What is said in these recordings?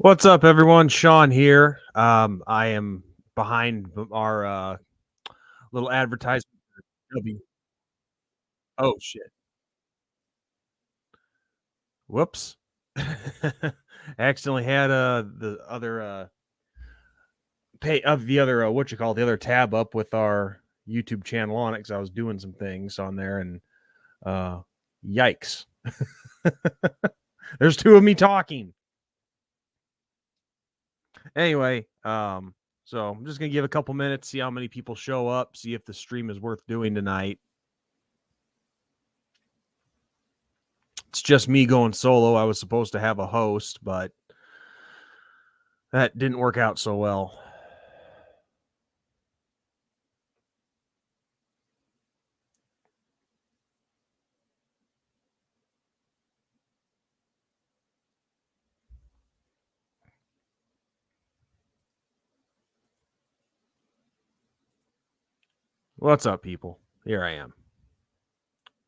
What's up, everyone? Sean here. I am behind our little advertisement. Oh shit! Whoops! I accidentally had the other pay of the other what you call it, the other tab up with our YouTube channel on it because I was doing some things on there and uh, yikes! There's two of me talking. Anyway, so I'm just gonna give a couple minutes, see how many people show up, see if the stream is worth doing tonight. It's just me going solo. I was supposed to have a host, but that didn't work out so well. What's up, people? Here I am.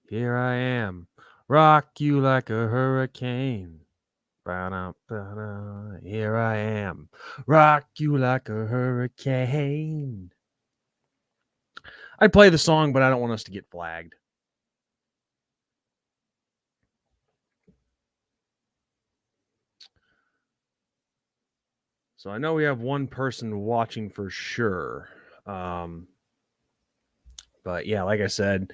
Here I am. Rock you like a hurricane. Ba-da-ba-da. Here I am. Rock you like a hurricane. I'd play the song, but I don't want us to get flagged. So I know we have one person watching for sure. But yeah, like I said,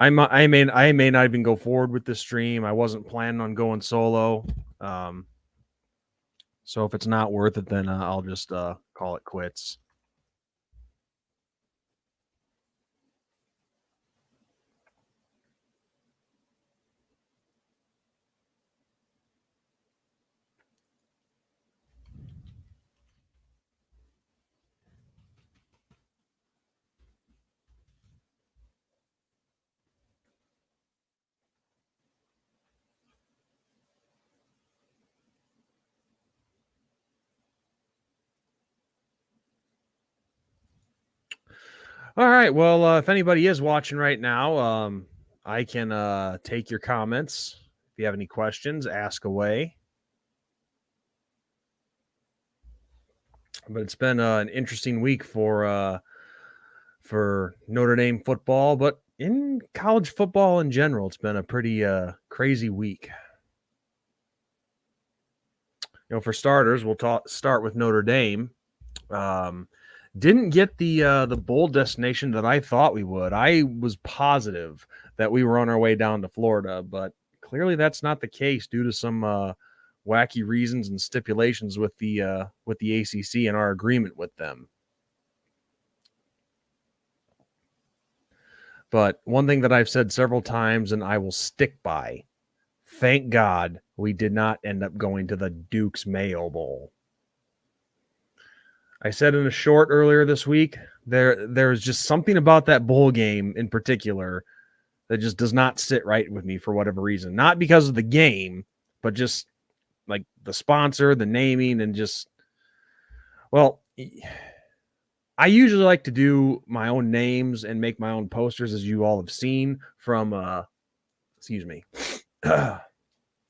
I may not even go forward with the stream. I wasn't planning on going solo. So if it's not worth it, then I'll just call it quits. All right. Well, if anybody is watching right now, I can take your comments. If you have any questions, ask away. But it's been an interesting week for Notre Dame football, but in college football in general, it's been a pretty crazy week. For starters, we'll start with Notre Dame. Didn't get the bowl destination that I thought we would. I was positive that we were on our way down to Florida, but clearly that's not the case due to some wacky reasons and stipulations with the ACC and our agreement with them. But one thing that I've said several times and I will stick by, thank God we did not end up going to the Duke's Mayo Bowl. I said in a short earlier this week, there's just something about that bowl game in particular that just does not sit right with me for whatever reason. Not because of the game, but just like the sponsor, the naming, and just, well, I usually like to do my own names and make my own posters, as you all have seen from, excuse me, a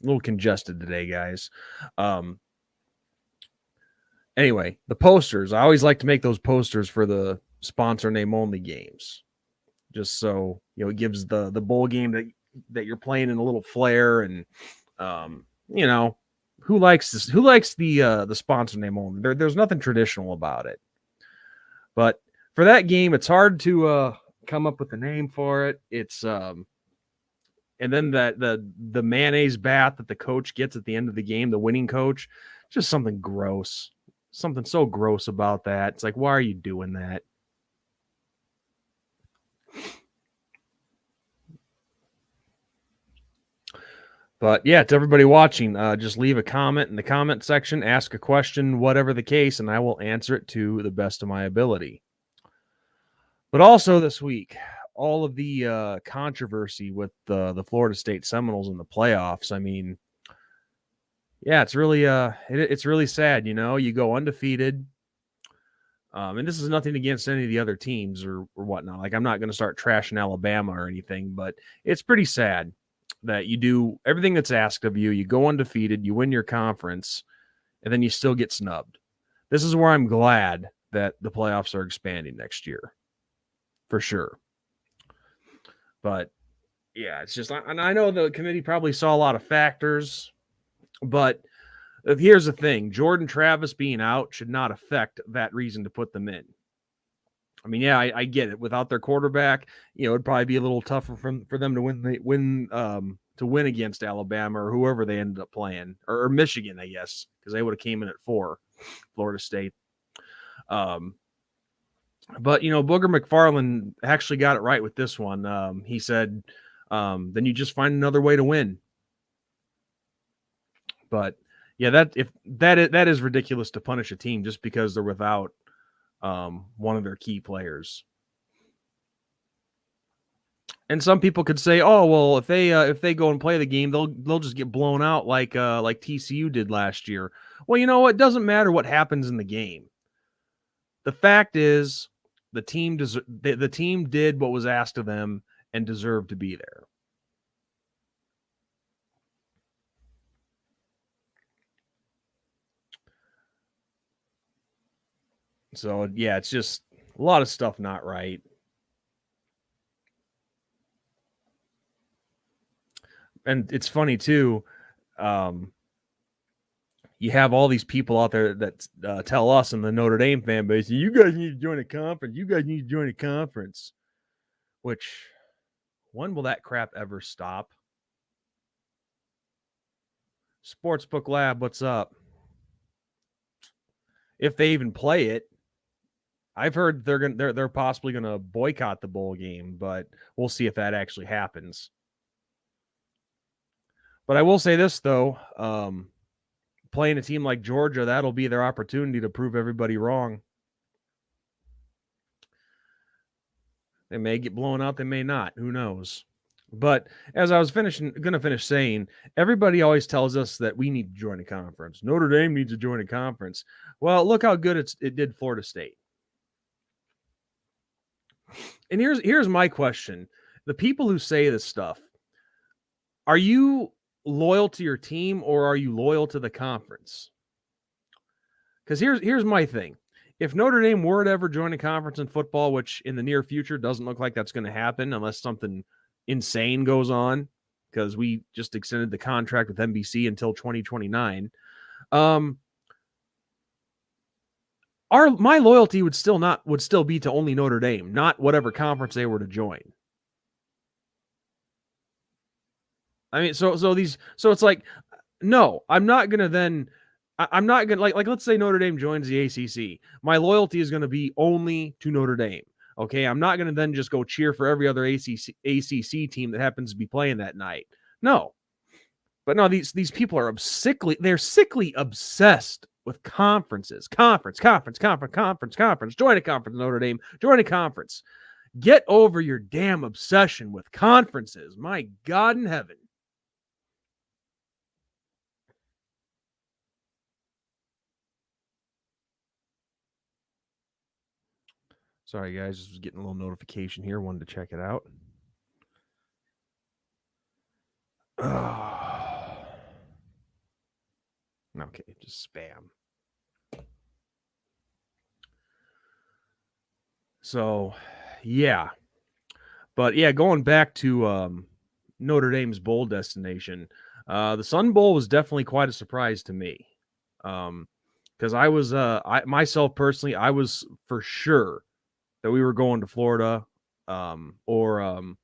little congested today, guys. Anyway, the posters, I always like to make those posters for the sponsor name only games. Just so, it gives the bowl game that you're playing in a little flair and, who likes this? Who likes the sponsor name only? There's nothing traditional about it. But for that game, it's hard to come up with a name for it. It's and then the mayonnaise bath that the coach gets at the end of the game, the winning coach, just something gross. Something so gross about that. It's like, why are you doing that? But yeah, to everybody watching, just leave a comment in the comment section, ask a question, whatever the case, and I will answer it to the best of my ability. But also this week, all of the controversy with the Florida State Seminoles in the playoffs. I mean, yeah, it's really it's really sad. You go undefeated. And this is nothing against any of the other teams or whatnot. Like, I'm not going to start trashing Alabama or anything, but it's pretty sad that you do everything that's asked of you. You go undefeated, you win your conference, and then you still get snubbed. This is where I'm glad that the playoffs are expanding next year, for sure. But yeah, it's just, and I know the committee probably saw a lot of factors, but here's the thing: Jordan Travis being out should not affect that reason to put them in. I mean, yeah, I get it. Without their quarterback, it'd probably be a little tougher for them to win against Alabama or whoever they ended up playing, or Michigan, I guess, because they would have came in at 4, Florida State. But Booger McFarland actually got it right with this one. He said, "Then you just find another way to win." But yeah, that is ridiculous to punish a team just because they're without one of their key players. And some people could say, "Oh, well, if they go and play the game, they'll just get blown out like TCU did last year." Well, it doesn't matter what happens in the game. The fact is, the team did what was asked of them and deserved to be there. So yeah, it's just a lot of stuff not right. And it's funny too. You have all these people out there that tell us in the Notre Dame fan base, "You guys need to join a conference. You guys need to join a conference." Which, when will that crap ever stop? Sportsbook Lab, what's up? If they even play it, I've heard they're possibly gonna boycott the bowl game, but we'll see if that actually happens. But I will say this though, playing a team like Georgia, that'll be their opportunity to prove everybody wrong. They may get blown out, they may not. Who knows? But as I was going to finish saying, everybody always tells us that we need to join a conference. Notre Dame needs to join a conference. Well, look how good it did Florida State. And here's my question: the people who say this stuff, are you loyal to your team or are you loyal to the conference? Because here's my thing: if Notre Dame were to ever join a conference in football, which in the near future doesn't look like that's going to happen unless something insane goes on, because we just extended the contract with NBC until 2029. My loyalty would still be to only Notre Dame, not whatever conference they were to join. I mean, so it's like, no, I'm not gonna then. I'm not gonna like let's say Notre Dame joins the ACC. My loyalty is gonna be only to Notre Dame. Okay, I'm not gonna then just go cheer for every other ACC team that happens to be playing that night. No, but no, these people are sickly obsessed with conferences. Conference. Join a conference, Notre Dame. Join a conference. Get over your damn obsession with conferences. My God in heaven. Sorry, guys. Just was getting a little notification here. Wanted to check it out. Okay, just spam. So, yeah. But yeah, going back to Notre Dame's bowl destination, the Sun Bowl was definitely quite a surprise to me. Because I was, myself personally, I was for sure that we were going to Florida, or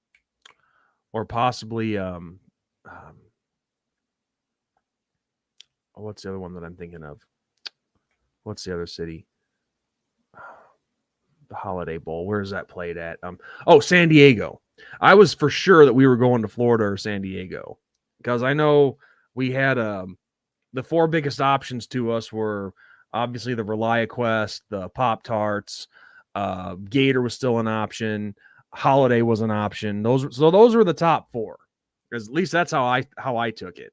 possibly, what's the other one that I'm thinking of? What's the other city? The Holiday Bowl. Where is that played at? San Diego. I was for sure that we were going to Florida or San Diego, because I know we had the 4 biggest options to us were obviously the ReliaQuest, the Pop-Tarts, Gator was still an option, Holiday was an option. Those were the top 4. Because at least that's how I took it.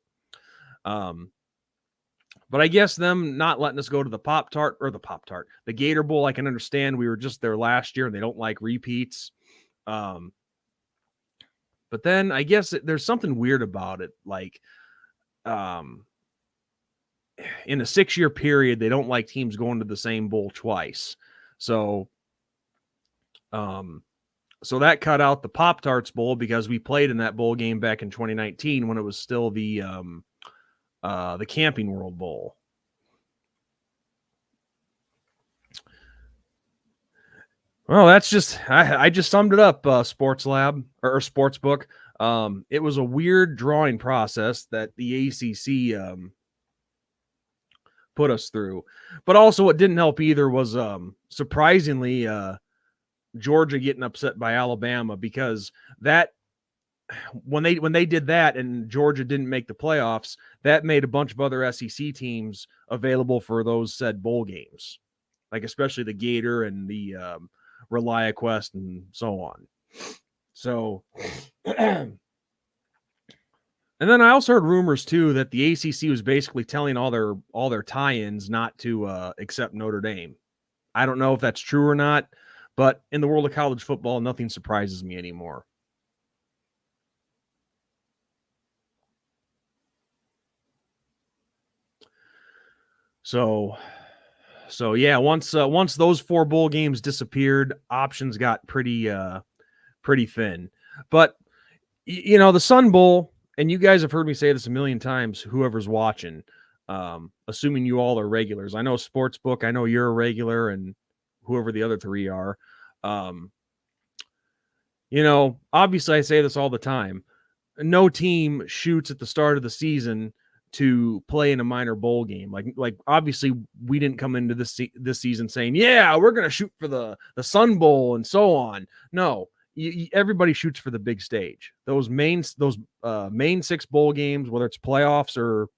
But I guess them not letting us go to the Pop-Tart, the Gator Bowl, I can understand. We were just there last year and they don't like repeats. But then I guess there's something weird about it. Like, in a 6-year period, they don't like teams going to the same bowl twice. So that cut out the Pop-Tarts Bowl because we played in that bowl game back in 2019 when it was still the Camping World Bowl. Well, that's just I just summed it up, Sports Lab or Sports Book. It was a weird drawing process that the ACC put us through, but also what didn't help either was surprisingly Georgia getting upset by Alabama, because that when they did that and Georgia didn't make the playoffs, that made a bunch of other SEC teams available for those said bowl games, like especially the Gator and the ReliaQuest and so on. So, and then I also heard rumors too that the ACC was basically telling all their tie-ins not to accept Notre Dame. I don't know if that's true or not, but in the world of college football, nothing surprises me anymore. So yeah, once those 4 bowl games disappeared, options got pretty thin. But the Sun Bowl, and you guys have heard me say this a million times, whoever's watching, assuming you all are regulars. I know Sportsbook, I know you're a regular, and whoever the other 3 are. Obviously I say this all the time. No team shoots at the start of the season to play in a minor bowl game. Like obviously we didn't come into this season saying, yeah, we're going to shoot for the Sun Bowl and so on. No, everybody shoots for the big stage. Those main 6 bowl games, whether it's playoffs or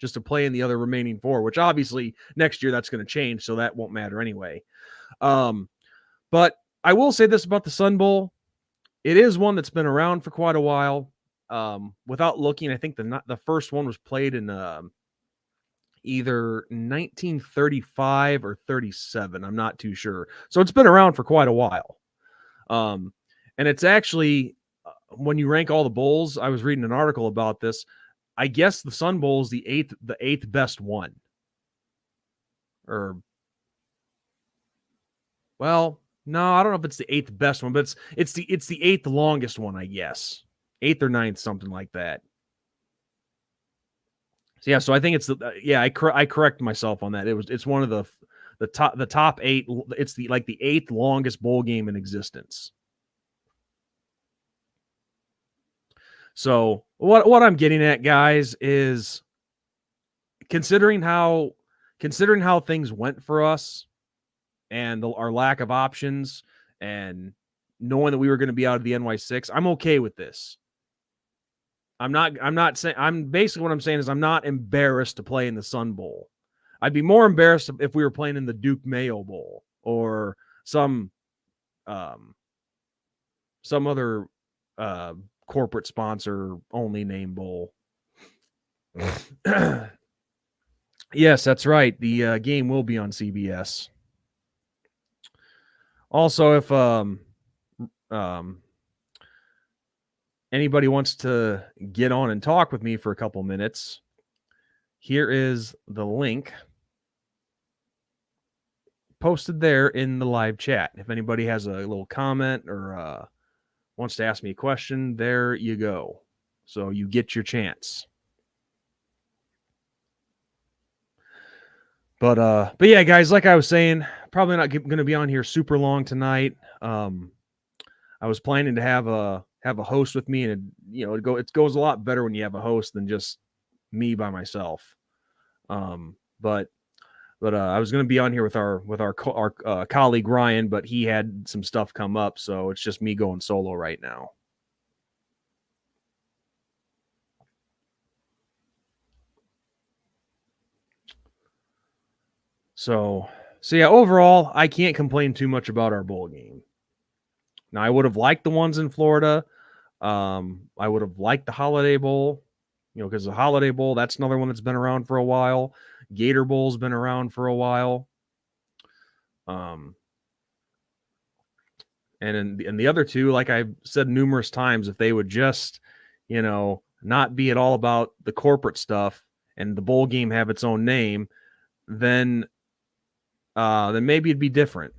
just to play in the other remaining 4, which obviously next year that's going to change, so that won't matter anyway. But I will say this about the Sun Bowl. It is one that's been around for quite a while. Without looking, I think the first one was played in either 1935 or 37. I'm not too sure. So it's been around for quite a while. And it's actually, when you rank all the bowls, I was reading an article about this. I guess the Sun Bowl is the eighth best one. No, I don't know if it's the 8th best one, but it's the 8th longest one, I guess. 8th or 9th, something like that. So yeah, so I think it's I correct myself on that. It's one of the top 8. It's the 8th longest bowl game in existence. So what I'm getting at, guys, is considering how things went for us and our lack of options, and knowing that we were going to be out of the NY6, I'm okay with this. I'm not saying, basically what I'm saying is I'm not embarrassed to play in the Sun Bowl. I'd be more embarrassed if we were playing in the Duke Mayo Bowl or some other corporate sponsor only name bowl. Yes, that's right. The game will be on CBS. Also, if anybody wants to get on and talk with me for a couple minutes, here is the link posted there in the live chat. If anybody has a little comment or wants to ask me a question, there you go. So you get your chance. But yeah, guys, like I was saying, probably not going to be on here super long tonight. I was planning to have a host with me, and it goes a lot better when you have a host than just me by myself. But I was going to be on here with our colleague Ryan, but he had some stuff come up, so it's just me going solo right now. So yeah, overall, I can't complain too much about our bowl game. Now, I would have liked the ones in Florida. I would have liked the Holiday Bowl, because the Holiday Bowl, that's another one that's been around for a while. Gator Bowl's been around for a while. And the other two, like I've said numerous times, if they would just, not be at all about the corporate stuff and the bowl game have its own name, then maybe it'd be different.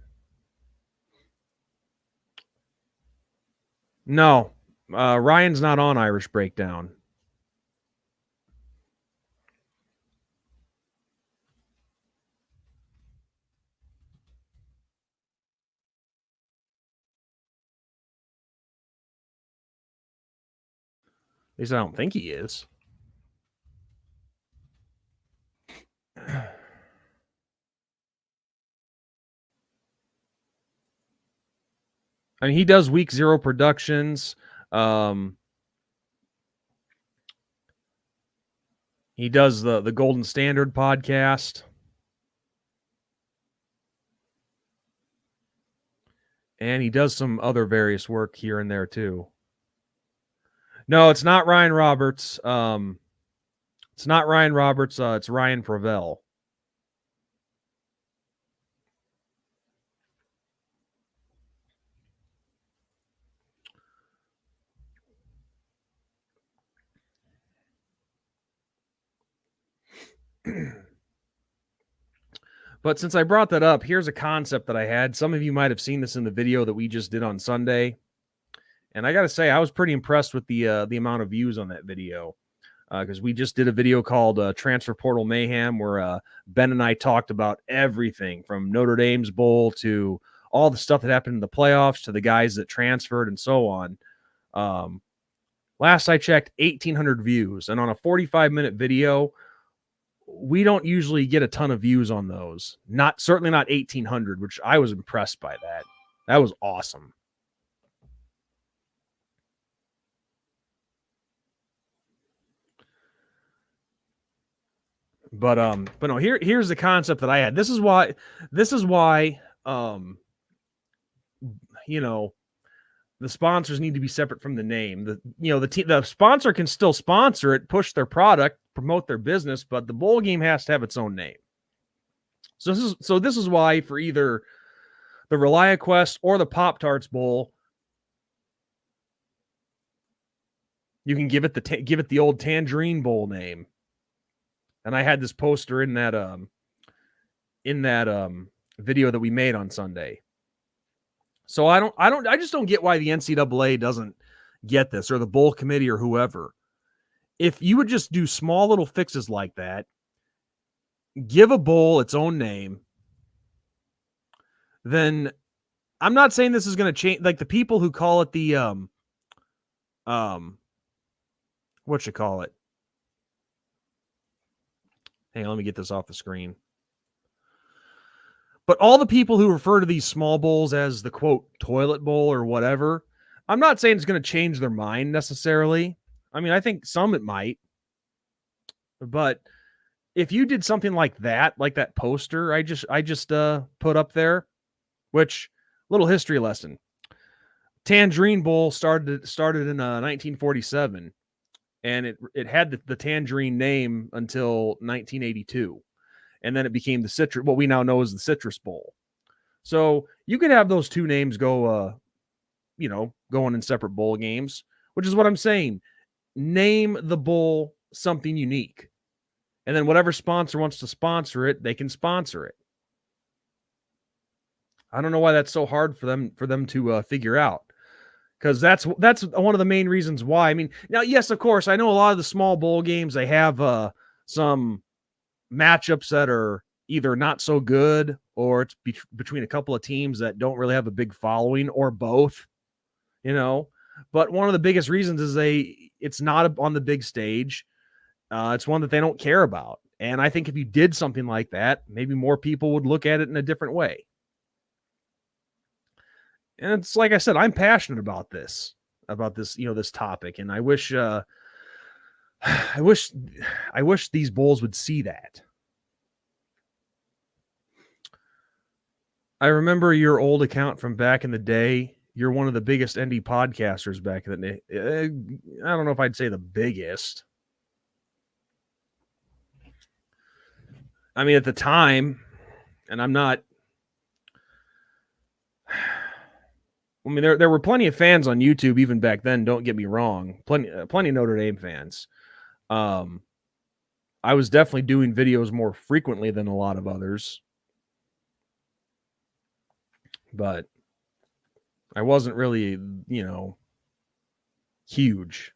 No, Ryan's not on Irish Breakdown. At least I don't think he is. I mean, he does Week 0 productions. He does the Golden Standard podcast. And he does some other various work here and there too. No, it's not Ryan Roberts. It's not Ryan Roberts. It's Ryan Prevel. But since I brought that up, here's a concept that I had. Some of you might have seen this in the video that we just did on Sunday. And I got to say, I was pretty impressed with the amount of views on that video. Because we just did a video called Transfer Portal Mayhem, where Ben and I talked about everything from Notre Dame's bowl to all the stuff that happened in the playoffs to the guys that transferred and so on. Last I checked, 1,800 views. And on a 45-minute video, we don't usually get a ton of views on those. Certainly not 1,800, which I was impressed by that. That was awesome. But no, here's the concept that I had. This is why you know, the sponsors need to be separate from the name. The sponsor can still sponsor it, push their product, promote their business, but the bowl game has to have its own name. So this is why for either the ReliaQuest or the Pop-Tarts Bowl, you can give it the old Tangerine Bowl name. And I had this poster in that video that we made on Sunday. So I just don't get why the NCAA doesn't get this, or the bowl committee or whoever. If you would just do small little fixes like that, give a bowl its own name, then I'm not saying this is going to change. Like the people who call it the what you call it? Hang on, let me get this off the screen. But all the people who refer to these small bowls as the quote toilet bowl or whatever, I'm not saying it's going to change their mind necessarily. I mean, I think some it might. But if you did something like that poster I just put up there, which little history lesson. Tangerine Bowl started in 1947, and it had the Tangerine name until 1982. And then it became the Citrus, what we now know as the Citrus Bowl. So you could have those two names go, going in separate bowl games, which is what I'm saying. Name the bowl something unique. And then whatever sponsor wants to sponsor it, they can sponsor it. I don't know why that's so hard for them to figure out. Because that's one of the main reasons why. I mean, now, yes, of course, I know a lot of the small bowl games, they have some matchups that are either not so good, or it's between a couple of teams that don't really have a big following, or both, But one of the biggest reasons is it's not on the big stage. It's one that they don't care about. And I think if you did something like that, maybe more people would look at it in a different way. And it's like I said, I'm passionate about this, this topic. And I wish these bowls would see that. I remember your old account from back in the day. You're one of the biggest ND podcasters back in the day. I don't know if I'd say the biggest. I mean, at the time, and I'm not. I mean, there were plenty of fans on YouTube even back then. Don't get me wrong, plenty of Notre Dame fans. I I was definitely doing videos more frequently than a lot of others, but I wasn't really, huge.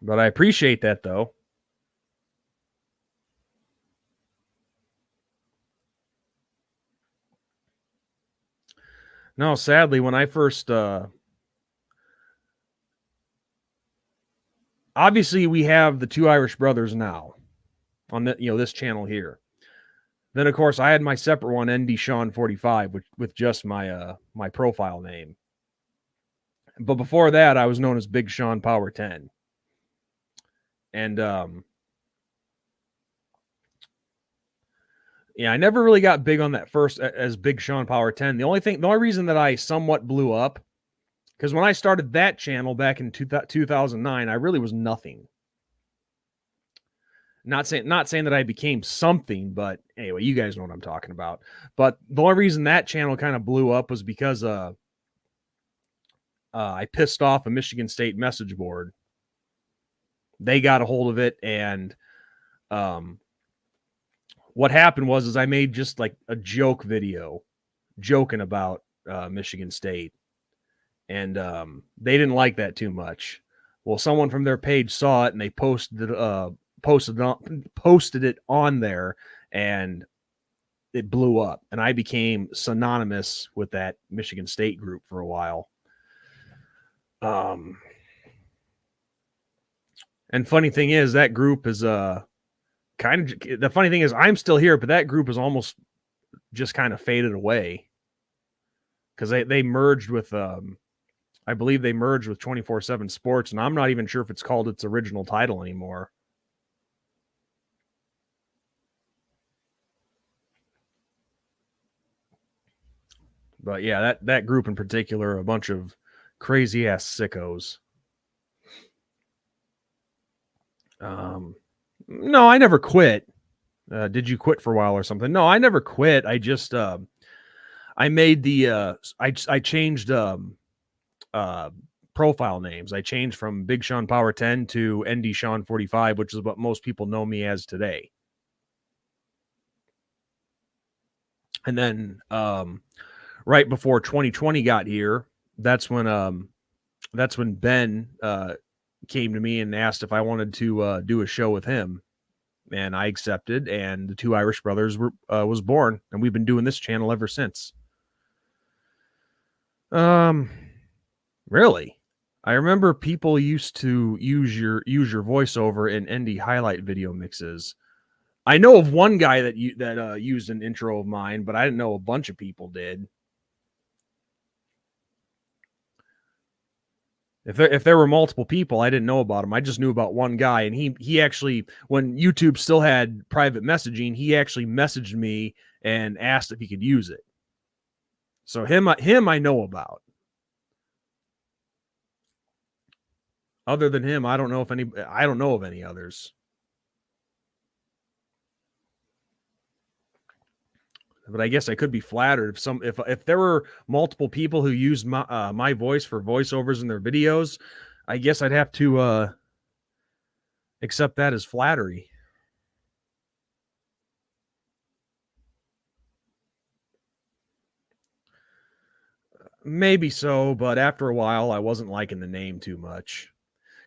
But I appreciate that, though. No, sadly, when I first, obviously we have the Two Irish Brothers now on this channel here. Then of course I had my separate one, ND Sean 45, with just my my profile name. But before that, I was known as Big Sean Power 10. And yeah, I never really got big on that first as Big Sean Power 10. The only reason that I somewhat blew up, because when I started that channel back in 2009, I really was nothing. Not saying that I became something, but anyway, you guys know what I'm talking about. But the only reason that channel kind of blew up was because I pissed off a Michigan State message board. They got a hold of it, and what happened was I made just like a joke video joking about Michigan State, and they didn't like that too much. Well, someone from their page saw it, and they posted it on there, and it blew up, and I became synonymous with that Michigan State group for a while. And funny thing is, that group is the funny thing is I'm still here, but that group is almost just kind of faded away, because they merged with I believe they merged with 24/7 Sports, and I'm not even sure if it's called its original title anymore. But yeah, that group in particular, a bunch of crazy ass sickos. No, I never quit. Did you quit for a while or something? No, I never quit. I just I made the I changed profile names. I changed from Big Sean Power 10 to ND Sean 45, which is what most people know me as today. And then right before 2020 got here, that's when Ben came to me and asked if I wanted to do a show with him, and I accepted, and the Two Irish Brothers was born, and we've been doing this channel ever since. Really, I remember people used to use your voiceover in ND highlight video mixes. I know of one guy that used an intro of mine, but I didn't know a bunch of people did. If there were multiple people, I didn't know about him. I just knew about one guy, and he actually, when YouTube still had private messaging, he actually messaged me and asked if he could use it. So him I know about. Other than him, I don't know of any others. But I guess I could be flattered if there were multiple people who used my voice for voiceovers in their videos. I guess I'd have to accept that as flattery. Maybe so, but after a while, I wasn't liking the name too much.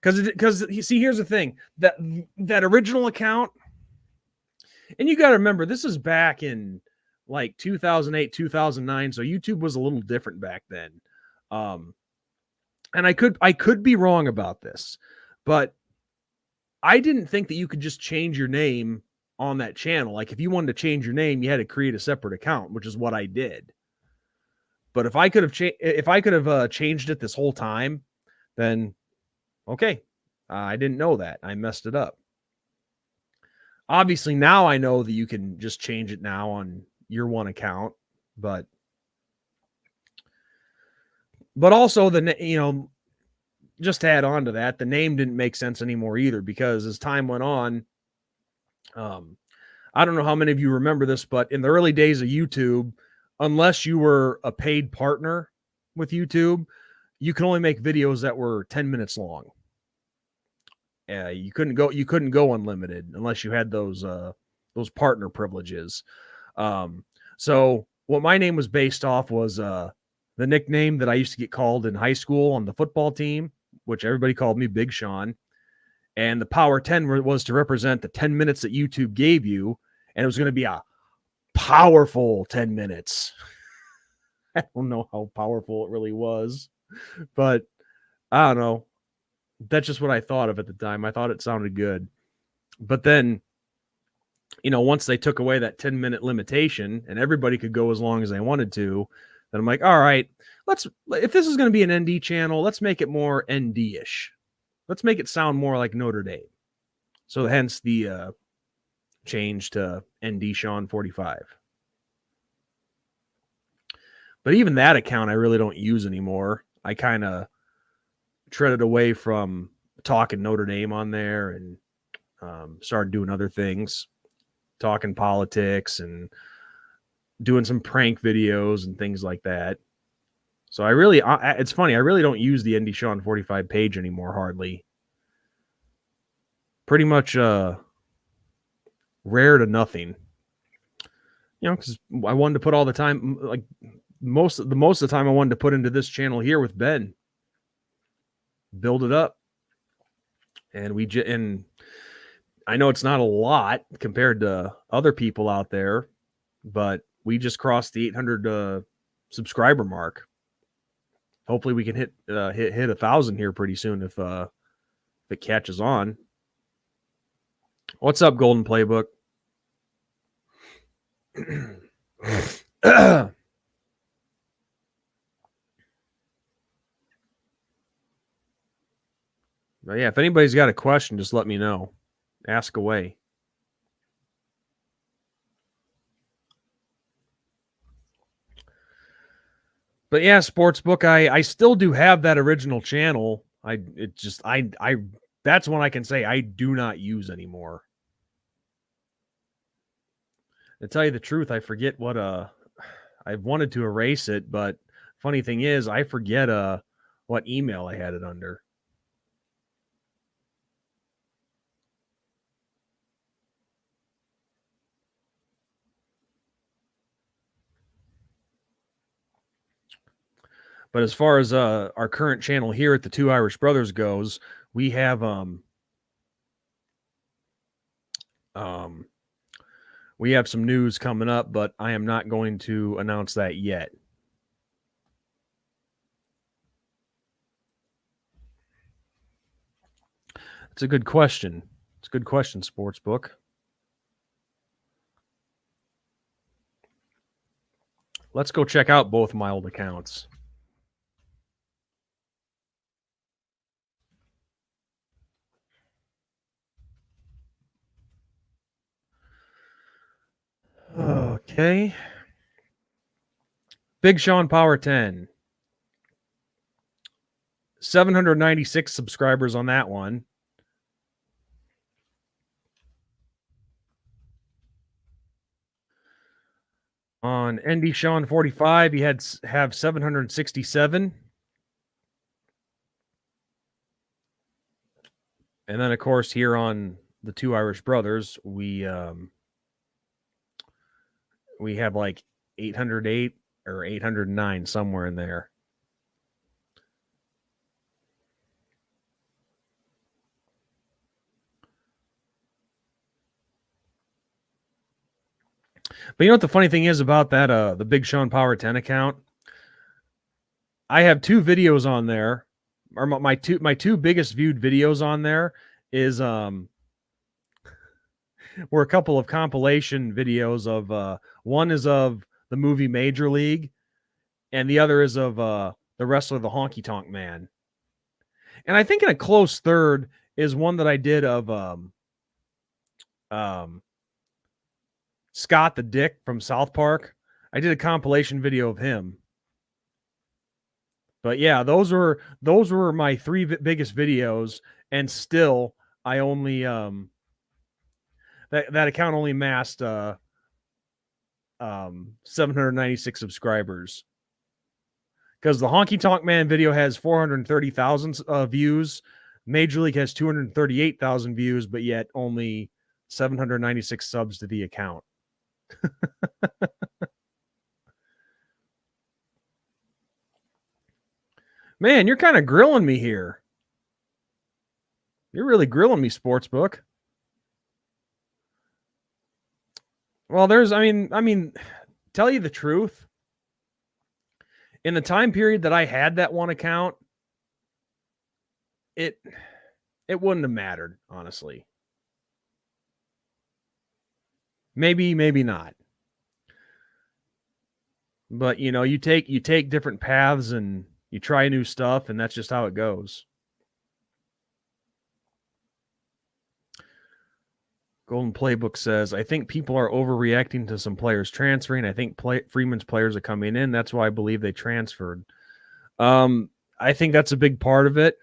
Because see, here's the thing, that original account, and you got to remember, this is back in like 2008, 2009, so YouTube was a little different back then. And I could be wrong about this, but I didn't think that you could just change your name on that channel. Like if you wanted to change your name, you had to create a separate account, which is what I did. But if I could have changed it this whole time, then okay, I didn't know that. I messed it up. Obviously, now I know that you can just change it now on your one account, but also just to add on to that, the name didn't make sense anymore either, because as time went on, I don't know how many of you remember this, but in the early days of YouTube, unless you were a paid partner with YouTube, you can only make videos that were 10 minutes long. You couldn't go unlimited unless you had those partner privileges. So what my name was based off was the nickname that I used to get called in high school on the football team, which everybody called me Big Sean. And the Power 10 was to represent the 10 minutes that YouTube gave you. And it was going to be a powerful 10 minutes. I don't know how powerful it really was, but I don't know. That's just what I thought of at the time. I thought it sounded good. But then, once they took away that 10-minute limitation and everybody could go as long as they wanted to, then I'm like, all right, if this is going to be an ND channel, let's make it more ND-ish. Let's make it sound more like Notre Dame. So hence the change to ND Sean 45. But even that account I really don't use anymore. I kind of treaded away from talking Notre Dame on there and started doing other things, talking politics and doing some prank videos and things like that. So it's funny, I really don't use the ND Sean 45 page anymore, hardly. Pretty much rare to nothing. Because I wanted to put all the time, like most of the time I wanted to put into this channel here with Ben. Build it up. And I know it's not a lot compared to other people out there, but we just crossed the 800 subscriber mark. Hopefully we can hit 1,000 here pretty soon if it catches on. What's up, Golden Playbook? But yeah, if anybody's got a question, just let me know. Ask away. But yeah, Sportsbook, I still do have that original channel. That's one I can say I do not use anymore. To tell you the truth, I forget what I wanted to erase it, but funny thing is, I forget what email I had it under. But as far as our current channel here at the Two Irish Brothers goes, we have some news coming up, but I am not going to announce that yet. It's a good question. It's a good question, Sportsbook. Let's go check out both my old accounts. Okay. Big Sean Power 10. 796 subscribers on that one. On ND Sean 45, you have 767. And then, of course, here on the Two Irish Brothers, we have like 808 or 809, somewhere in there. But you know what the funny thing is about that, the Big Sean Power 10 account? I have two videos on there, or my two biggest viewed videos on there is were a couple of compilation videos of one is of the movie Major League, and the other is of the wrestler the Honky Tonk Man. And I think in a close third is one that I did of Scott the Dick from South Park. I did a compilation video of him. But yeah, those were my three biggest videos, and still I only that account only amassed 796 subscribers. Because the Honky Tonk Man video has 430,000 views. Major League has 238,000 views, but yet only 796 subs to the account. Man, you're kind of grilling me here. You're really grilling me, Sportsbook. Well, I mean, tell you the truth. In the time period that I had that one account, it wouldn't have mattered, honestly. Maybe not. But you take different paths and you try new stuff, and that's just how it goes. Golden Playbook says, I think people are overreacting to some players transferring. I think Freeman's players are coming in. That's why I believe they transferred. I think that's a big part of it.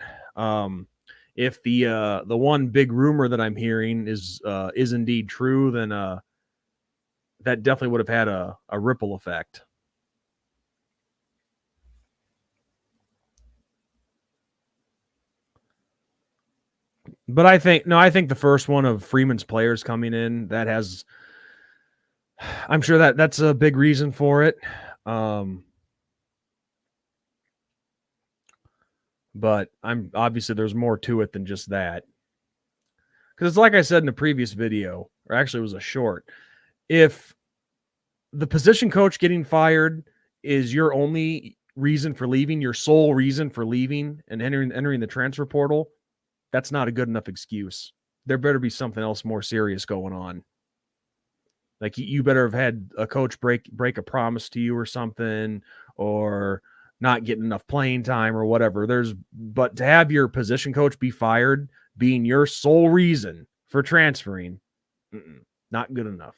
If the one big rumor that I'm hearing is indeed true, then that definitely would have had a ripple effect. But I think the first one of Freeman's players coming in, that has, I'm sure that's a big reason for it. But I'm obviously there's more to it than just that. Because like I said in the previous video, or actually it was a short, if the position coach getting fired is your only reason for leaving, your sole reason for leaving and entering the transfer portal, that's not a good enough excuse. There better be something else more serious going on. Like you better have had a coach break a promise to you or something, or not getting enough playing time or whatever. But to have your position coach be fired being your sole reason for transferring, not good enough.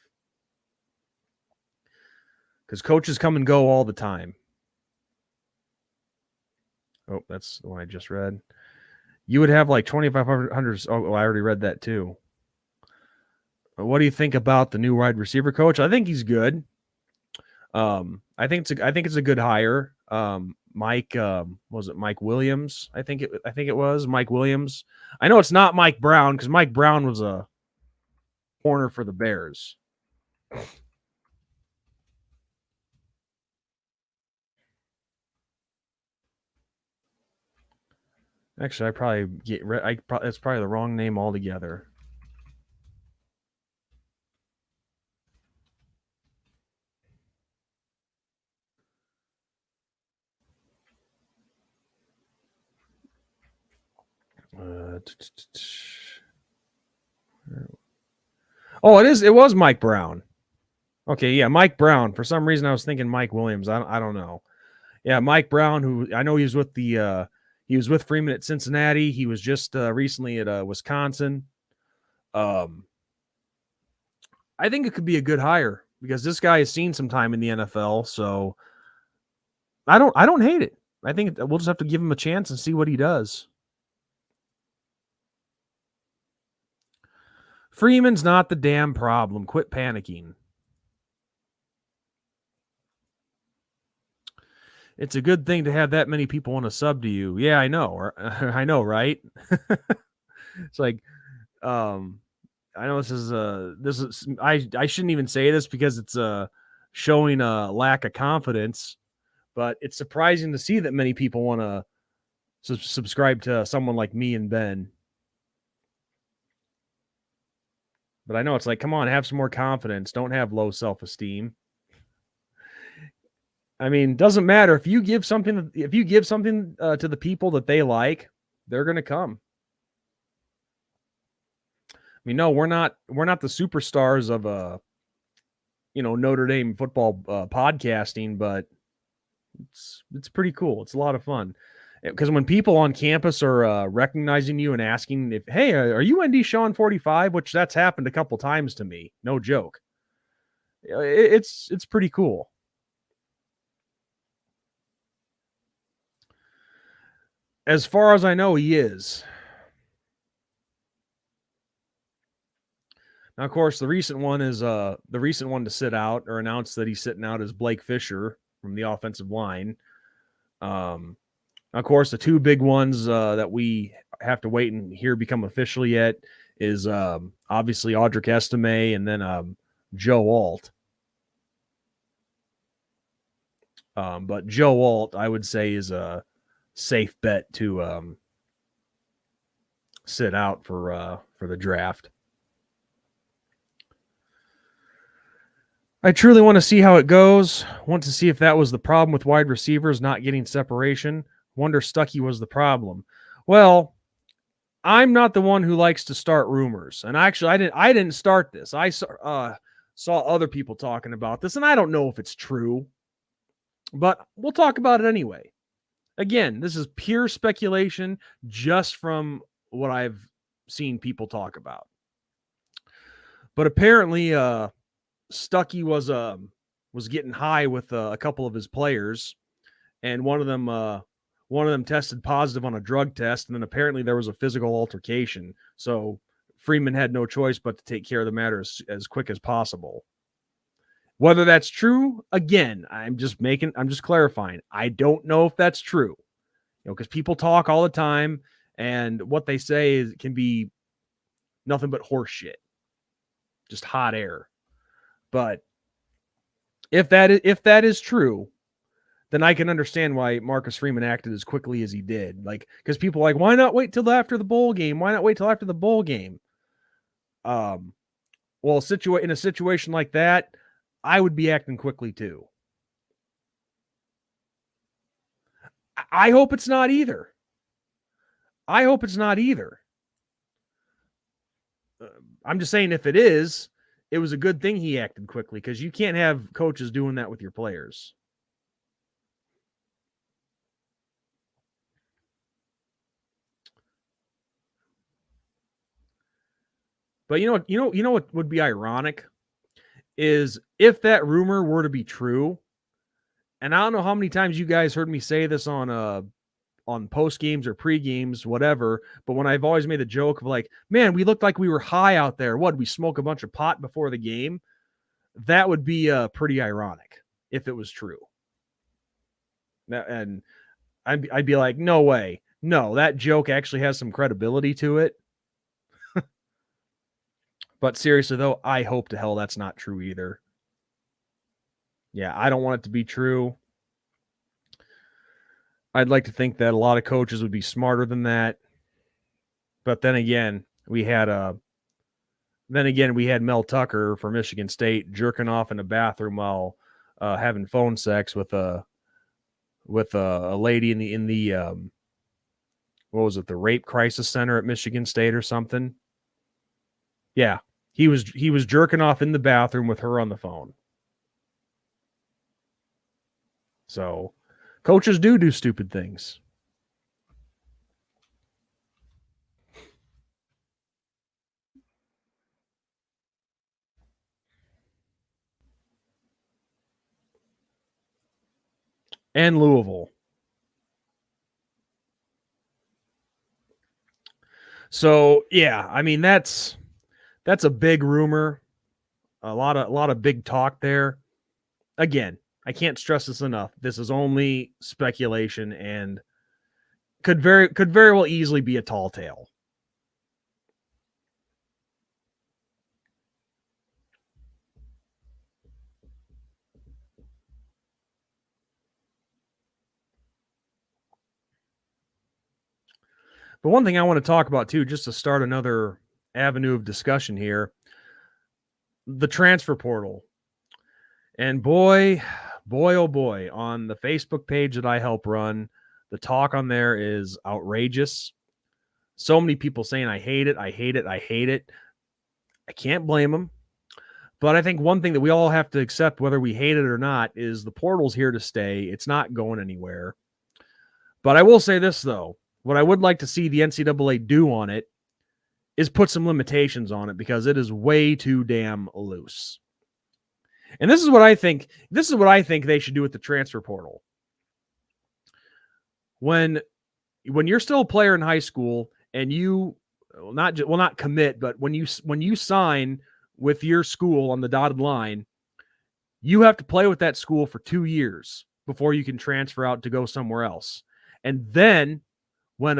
Because coaches come and go all the time. Oh, that's the one I just read. You would have like 2,500. Oh, I already read that too. What do you think about the new wide receiver coach? I think he's good. I think it's a good hire. Mike, was it Mike Williams? I think it was Mike Williams. I know it's not Mike Brown because Mike Brown was a corner for the Bears. Actually, that's probably the wrong name altogether. Oh, it was Mike Brown. Okay, yeah, Mike Brown. For some reason, I was thinking Mike Williams. I don't know. Yeah, Mike Brown, who I know he was with Freeman at Cincinnati. He was just recently at Wisconsin. I think it could be a good hire because this guy has seen some time in the NFL. So I don't hate it. I think we'll just have to give him a chance and see what he does. Freeman's not the damn problem. Quit panicking. It's a good thing to have that many people want to sub to you. Yeah, I know. I know, right? It's like, I know this is I shouldn't even say this because it's showing a lack of confidence, but it's surprising to see that many people want to subscribe to someone like me and Ben. But I know it's like, come on, have some more confidence. Don't have low self-esteem. I mean, doesn't matter if you give something to the people that they like, they're going to come. I mean, no, we're not the superstars of Notre Dame football podcasting, but it's pretty cool. It's a lot of fun because when people on campus are recognizing you and asking if, hey, are you ND Sean 45? Which that's happened a couple times to me. No joke. It's pretty cool. As far as I know, he is. Now, of course, the recent one to sit out or announce that he's sitting out is Blake Fisher from the offensive line. Of course, the two big ones that we have to wait and hear become official yet is obviously Audric Estime and then Joe Alt. But Joe Alt, I would say, is a safe bet to sit out for the draft. I truly want to see how it goes. Want to see if that was the problem with wide receivers not getting separation. Wonder Stuckey was the problem. Well, I'm not the one who likes to start rumors, and actually, I didn't start this. I saw other people talking about this, and I don't know if it's true, but we'll talk about it anyway. Again, this is pure speculation, just from what I've seen people talk about. But apparently, Stuckey was getting high with a couple of his players, and one of them tested positive on a drug test, and then apparently there was a physical altercation. So Freeman had no choice but to take care of the matter as quick as possible. Whether that's true, again, I'm just clarifying. I don't know if that's true, because people talk all the time, and what they say can be nothing but horse shit, just hot air. But if that is true, then I can understand why Marcus Freeman acted as quickly as he did. Like, because people are like, why not wait till after the bowl game? Why not wait till after the bowl game? Well, in a situation like that, I would be acting quickly too. I hope it's not either. I'm just saying, if it is, it was a good thing he acted quickly, because you can't have coaches doing that with your players. But you know what would be ironic is if that rumor were to be true, and I don't know how many times you guys heard me say this on post games or pre games, whatever, but when I've always made the joke of like, man, we looked like we were high out there. What, we smoke a bunch of pot before the game? That would be pretty ironic if it was true. And I'd be like, no way. No, that joke actually has some credibility to it. But seriously, though, I hope to hell that's not true either. Yeah, I don't want it to be true. I'd like to think that a lot of coaches would be smarter than that. But then again, we had Mel Tucker for Michigan State jerking off in a bathroom while having phone sex with a lady in the what was it, the rape crisis center at Michigan State or something. Yeah, he was jerking off in the bathroom with her on the phone. So coaches do stupid things. And Louisville. So yeah, I mean that's a big rumor. A lot of big talk there. Again, I can't stress this enough. This is only speculation and could very well easily be a tall tale. But one thing I want to talk about too, just to start another avenue of discussion here, the transfer portal. And boy, oh boy, on the Facebook page that I help run, the talk on there is outrageous. So many people saying, I hate it. I can't blame them. But I think one thing that we all have to accept, whether we hate it or not, is the portal's here to stay. It's not going anywhere. But I will say this, though. What I would like to see the NCAA do on it is put some limitations on it, because it is way too damn loose. And this is what I think they should do with the transfer portal. When you're still a player in high school and you not commit, but when you sign with your school on the dotted line, you have to play with that school for 2 years before you can transfer out to go somewhere else. And then when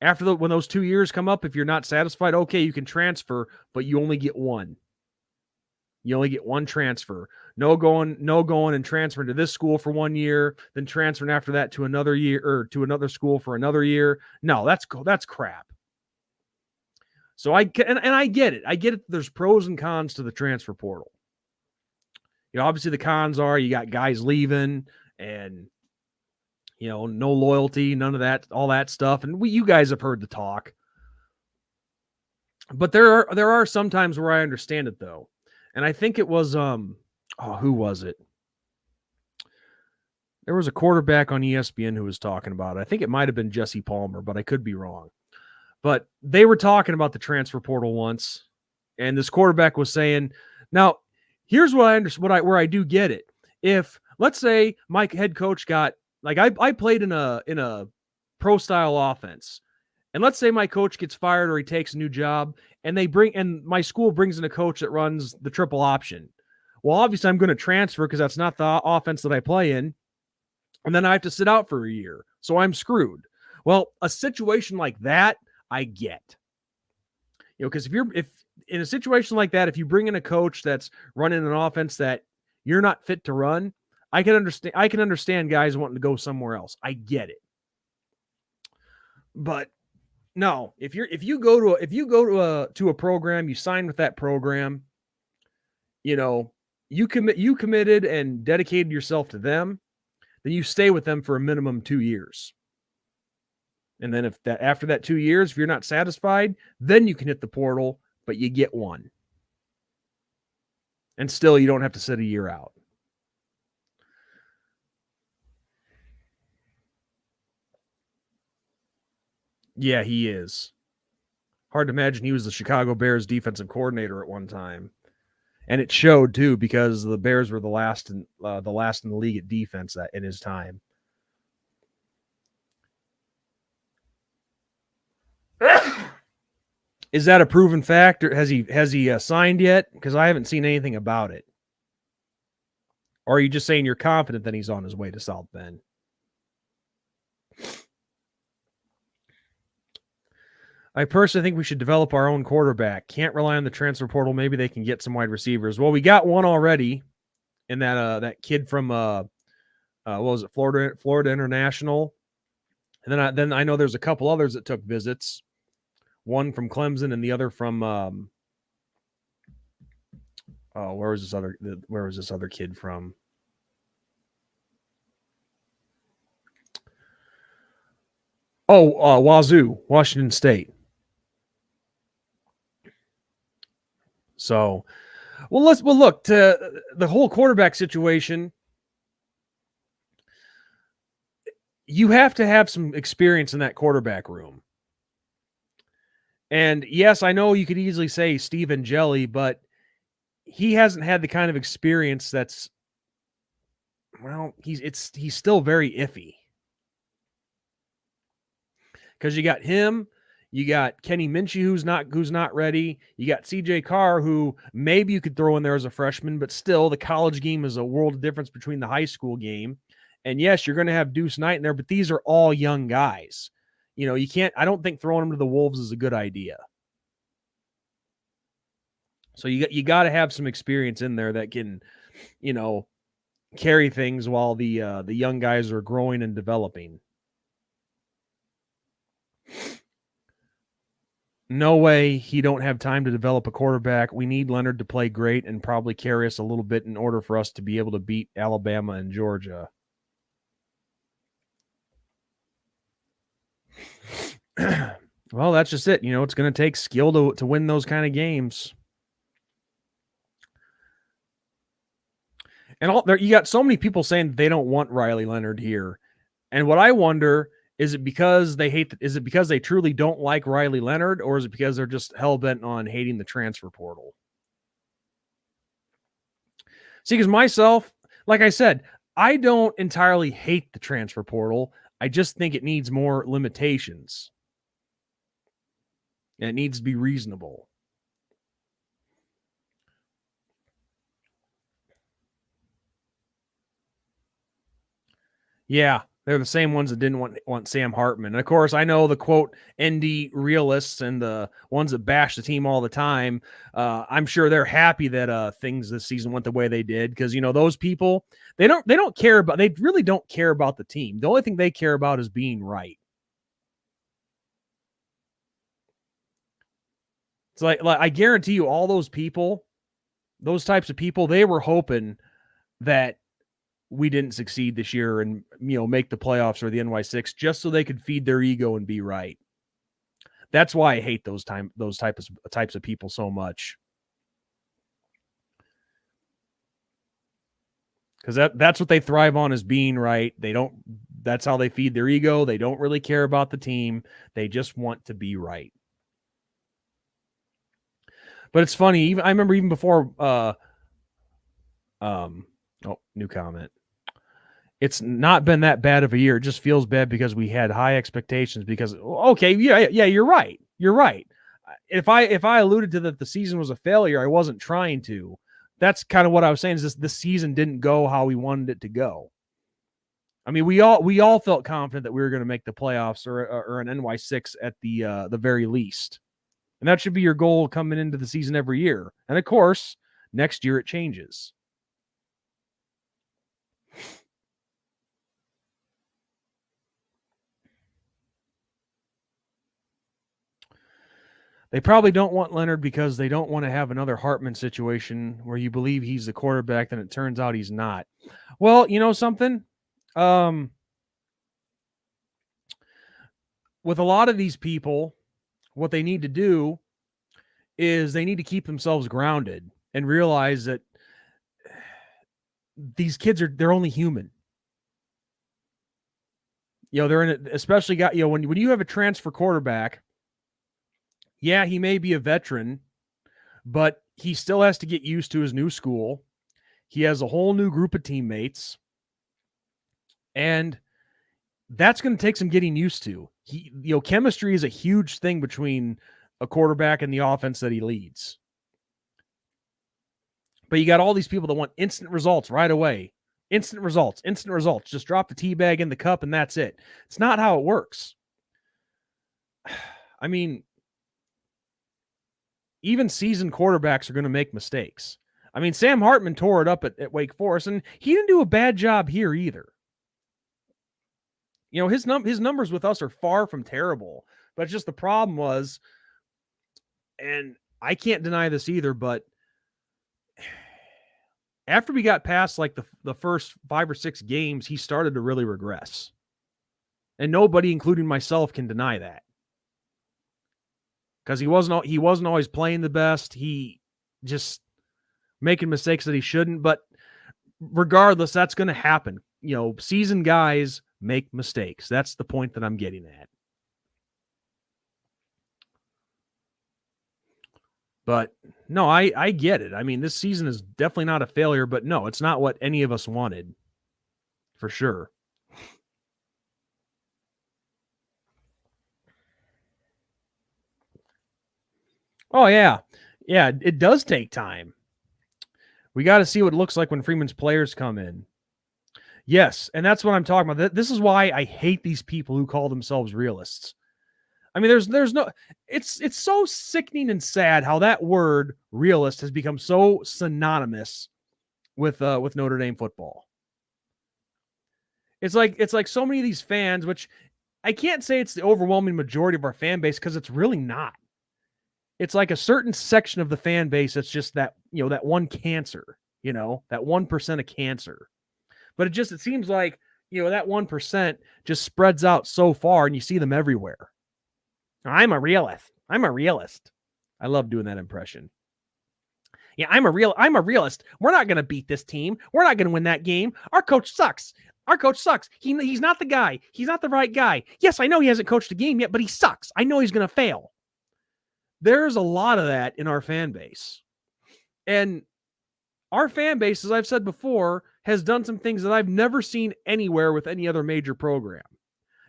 When those 2 years come up, if you're not satisfied, okay, you can transfer, but you only get one. You only get one transfer. No going and transferring to this school for 1 year, then transferring after that to another year or to another school for another year. No, that's crap. So I get it. I get it. There's pros and cons to the transfer portal. Obviously the cons are you got guys leaving and no loyalty, none of that, all that stuff. And you guys have heard the talk. But there are some times where I understand it though. And I think it was who was it? There was a quarterback on ESPN who was talking about it. I think it might have been Jesse Palmer, but I could be wrong. But they were talking about the transfer portal once, and this quarterback was saying, now, here's what I understand, where I do get it. If, let's say, my head coach got, like, I played in a pro-style offense, and let's say my coach gets fired or he takes a new job, and my school brings in a coach that runs the triple option. Well, obviously, I'm going to transfer because that's not the offense that I play in, and then I have to sit out for a year, so I'm screwed. Well, a situation like that, I get. Because if in a situation like that, if you bring in a coach that's running an offense that you're not fit to run, I can understand guys wanting to go somewhere else. I get it. But no, if you go to a program, you sign with that program, you committed and dedicated yourself to them, then you stay with them for a minimum 2 years. And then after that 2 years, if you're not satisfied, then you can hit the portal, but you get one. And still, you don't have to sit a year out. Yeah, he is. Hard to imagine he was the Chicago Bears defensive coordinator at one time. And it showed, too, because the Bears were the last in the league at defense in his time. Is that a proven fact, or has he signed yet? Because I haven't seen anything about it. Or are you just saying you're confident that he's on his way to South Bend? I personally think we should develop our own quarterback. Can't rely on the transfer portal. Maybe they can get some wide receivers. Well, we got one already in that kid from what was it, Florida International. And then I know there's a couple others that took visits. One from Clemson and the other from where was this other kid from? Wazoo, Washington State. So, well, look to the whole quarterback situation. You have to have some experience in that quarterback room. And yes, I know you could easily say Stephen Jelly, but he hasn't had the kind of experience that's, well, he's still very iffy. Because you got him, you got Kenny Minchie who's not ready. You got CJ Carr, who maybe you could throw in there as a freshman, but still the college game is a world of difference between the high school game. And yes, you're going to have Deuce Knight in there, but these are all young guys. You can't, I don't think throwing them to the Wolves is a good idea. So you got to have some experience in there that can, carry things while the young guys are growing and developing. No way he don't have time to develop a quarterback. We need Leonard to play great and probably carry us a little bit in order for us to be able to beat Alabama and Georgia. Well, that's just it. It's going to take skill to win those kind of games. And you got so many people saying they don't want Riley Leonard here. And what I wonder, is it because they truly don't like Riley Leonard, or is it because they're just hell-bent on hating the transfer portal? See, because myself, like I said, I don't entirely hate the transfer portal. I just think it needs more limitations. And it needs to be reasonable. Yeah, They're the same ones that didn't want Sam Hartman. And of course, I know the quote ND realists and the ones that bash the team all the time. I'm sure they're happy that things this season went the way they did, because those people, they really don't care about the team. The only thing they care about is being right. It's like I guarantee you, all those people, those types of people, they were hoping that we didn't succeed this year and make the playoffs or the NY6 just so they could feed their ego and be right. That's why I hate those types of people so much. Because that's what they thrive on, is being right. That's how they feed their ego. They don't really care about the team. They just want to be right. But it's funny, I remember even before new comment. It's not been that bad of a year. It just feels bad because we had high expectations. Because you're right. You're right. If I alluded to that the season was a failure, I wasn't trying to. That's kind of what I was saying. Is this season didn't go how we wanted it to go. I mean, we all felt confident that we were going to make the playoffs or an NY6 at the very least, and that should be your goal coming into the season every year. And of course, next year it changes. They probably don't want Leonard because they don't want to have another Hartman situation where you believe he's the quarterback, then it turns out he's not. Well, you know something? With a lot of these people, what they need to do is they need to keep themselves grounded and realize that these kids they're only human. They're in it, especially when you have a transfer quarterback. Yeah, he may be a veteran, but he still has to get used to his new school. He has a whole new group of teammates, and that's going to take some getting used to. Chemistry is a huge thing between a quarterback and the offense that he leads. But you got all these people that want instant results right away. Instant results. Just drop the tea bag in the cup and that's it. It's not how it works. I mean, even seasoned quarterbacks are going to make mistakes. I mean, Sam Hartman tore it up at Wake Forest, and he didn't do a bad job here either. His numbers with us are far from terrible, but just the problem was, and I can't deny this either, but after we got past like the first 5 or 6 games, he started to really regress. And nobody, including myself, can deny that. Because he wasn't always playing the best. He just making mistakes that he shouldn't. But regardless, that's going to happen. Seasoned guys make mistakes. That's the point that I'm getting at. But no, I get it. I mean, this season is definitely not a failure, but no, it's not what any of us wanted, for sure. Oh, yeah. Yeah, it does take time. We got to see what it looks like when Freeman's players come in. Yes, and that's what I'm talking about. This is why I hate these people who call themselves realists. I mean, there's no. It's so sickening and sad how that word realist has become so synonymous with Notre Dame football. It's like so many of these fans, which I can't say it's the overwhelming majority of our fan base, because it's really not. It's like a certain section of the fan base that's just that, that one cancer, that 1% of cancer. But it seems like, that 1% just spreads out so far and you see them everywhere. I'm a realist. I love doing that impression. Yeah, I'm a realist. We're not going to beat this team. We're not going to win that game. Our coach sucks. He's not the guy. He's not the right guy. Yes, I know he hasn't coached a game yet, but he sucks. I know he's going to fail. There's a lot of that in our fan base. And our fan base, as I've said before, has done some things that I've never seen anywhere with any other major program.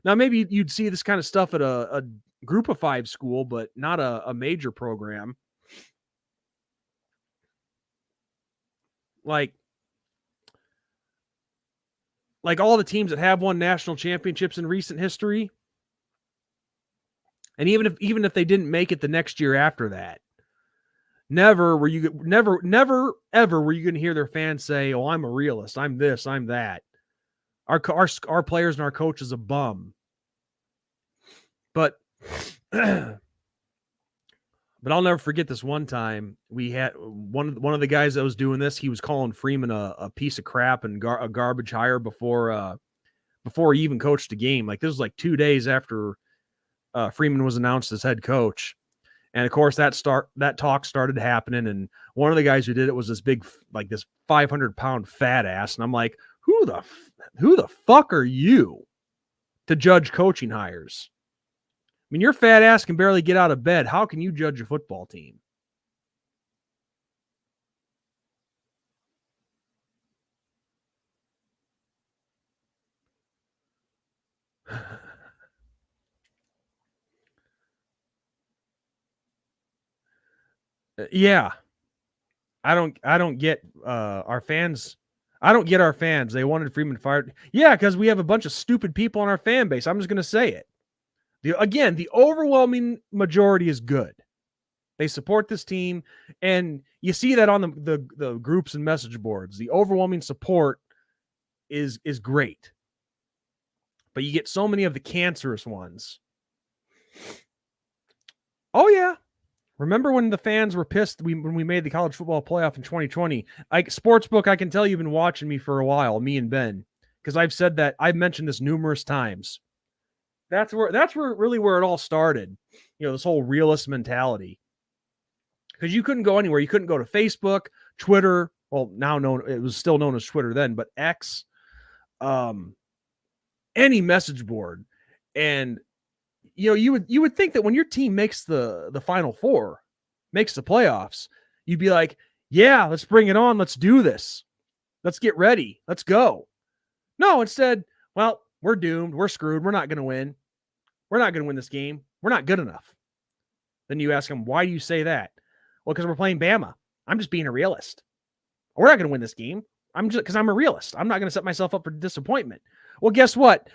Now, maybe you'd see this kind of stuff at a group of 5 school, but not a major program. Like like all the teams that have won national championships in recent history, and even if they didn't make it the next year after that, never ever were you going to hear their fans say, "Oh, I'm a realist. I'm this. I'm that. Our players and our coach is a bum." But but I'll never forget this one time we had one of the guys that was doing this. He was calling Freeman a piece of crap and a garbage hire before he even coached a game. Like this was like 2 days after Freeman was announced as head coach. And of course that talk started happening. And one of the guys who did it was this big, like this 500-pound fat ass. And I'm like, who the fuck are you to judge coaching hires? I mean, your fat ass can barely get out of bed. How can you judge a football team? Yeah. I don't get our fans. I don't get our fans. They wanted Freeman fired. Yeah, because we have a bunch of stupid people in our fan base. I'm just going to say it. The overwhelming majority is good. They support this team, and you see that on the groups and message boards. The overwhelming support is great. But you get so many of the cancerous ones. Oh, yeah. Remember when the fans were pissed when we made the college football playoff in 2020? Sportsbook, I can tell you've been watching me for a while, me and Ben, because I've mentioned this numerous times. That's where it all started. This whole realist mentality. Because you couldn't go anywhere. You couldn't go to Facebook, Twitter. Well, it was still known as Twitter then, but X, any message board, and you would think that when your team makes the Final Four, makes the playoffs, you'd be like, yeah, let's bring it on. Let's do this. Let's get ready. Let's go. No, instead, well, we're doomed. We're screwed. We're not going to win. We're not going to win this game. We're not good enough. Then you ask them, why do you say that? Well, because we're playing Bama. I'm just being a realist. We're not going to win this game. Because I'm a realist. I'm not going to set myself up for disappointment. Well, guess what?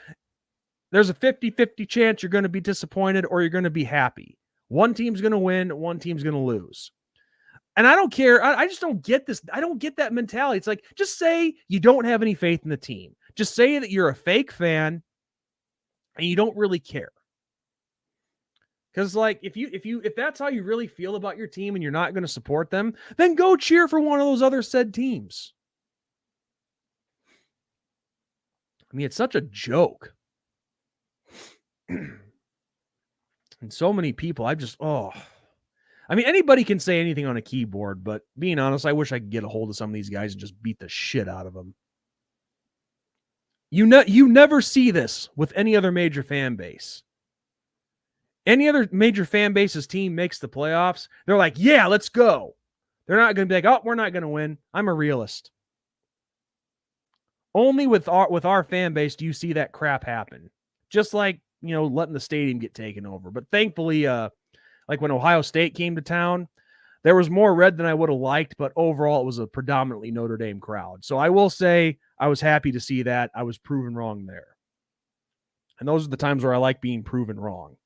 There's a 50-50 chance you're going to be disappointed or you're going to be happy. One team's going to win, one team's going to lose. And I don't care. I just don't get this. I don't get that mentality. It's like, just say you don't have any faith in the team. Just say that you're a fake fan and you don't really care. Because like if that's how you really feel about your team and you're not going to support them, then go cheer for one of those other said teams. I mean, it's such a joke. And so many people, I mean, anybody can say anything on a keyboard, but being honest, I wish I could get a hold of some of these guys and just beat the shit out of them. You never see this with any other major fan base. Any other major fan base's team makes the playoffs, they're like, yeah, let's go. They're not going to be like, oh, we're not going to win. I'm a realist. Only with our fan base do you see that crap happen. Just like, letting the stadium get taken over. But thankfully, like when Ohio State came to town, there was more red than I would have liked, but overall it was a predominantly Notre Dame crowd. So I will say I was happy to see that. I was proven wrong there. And those are the times where I like being proven wrong.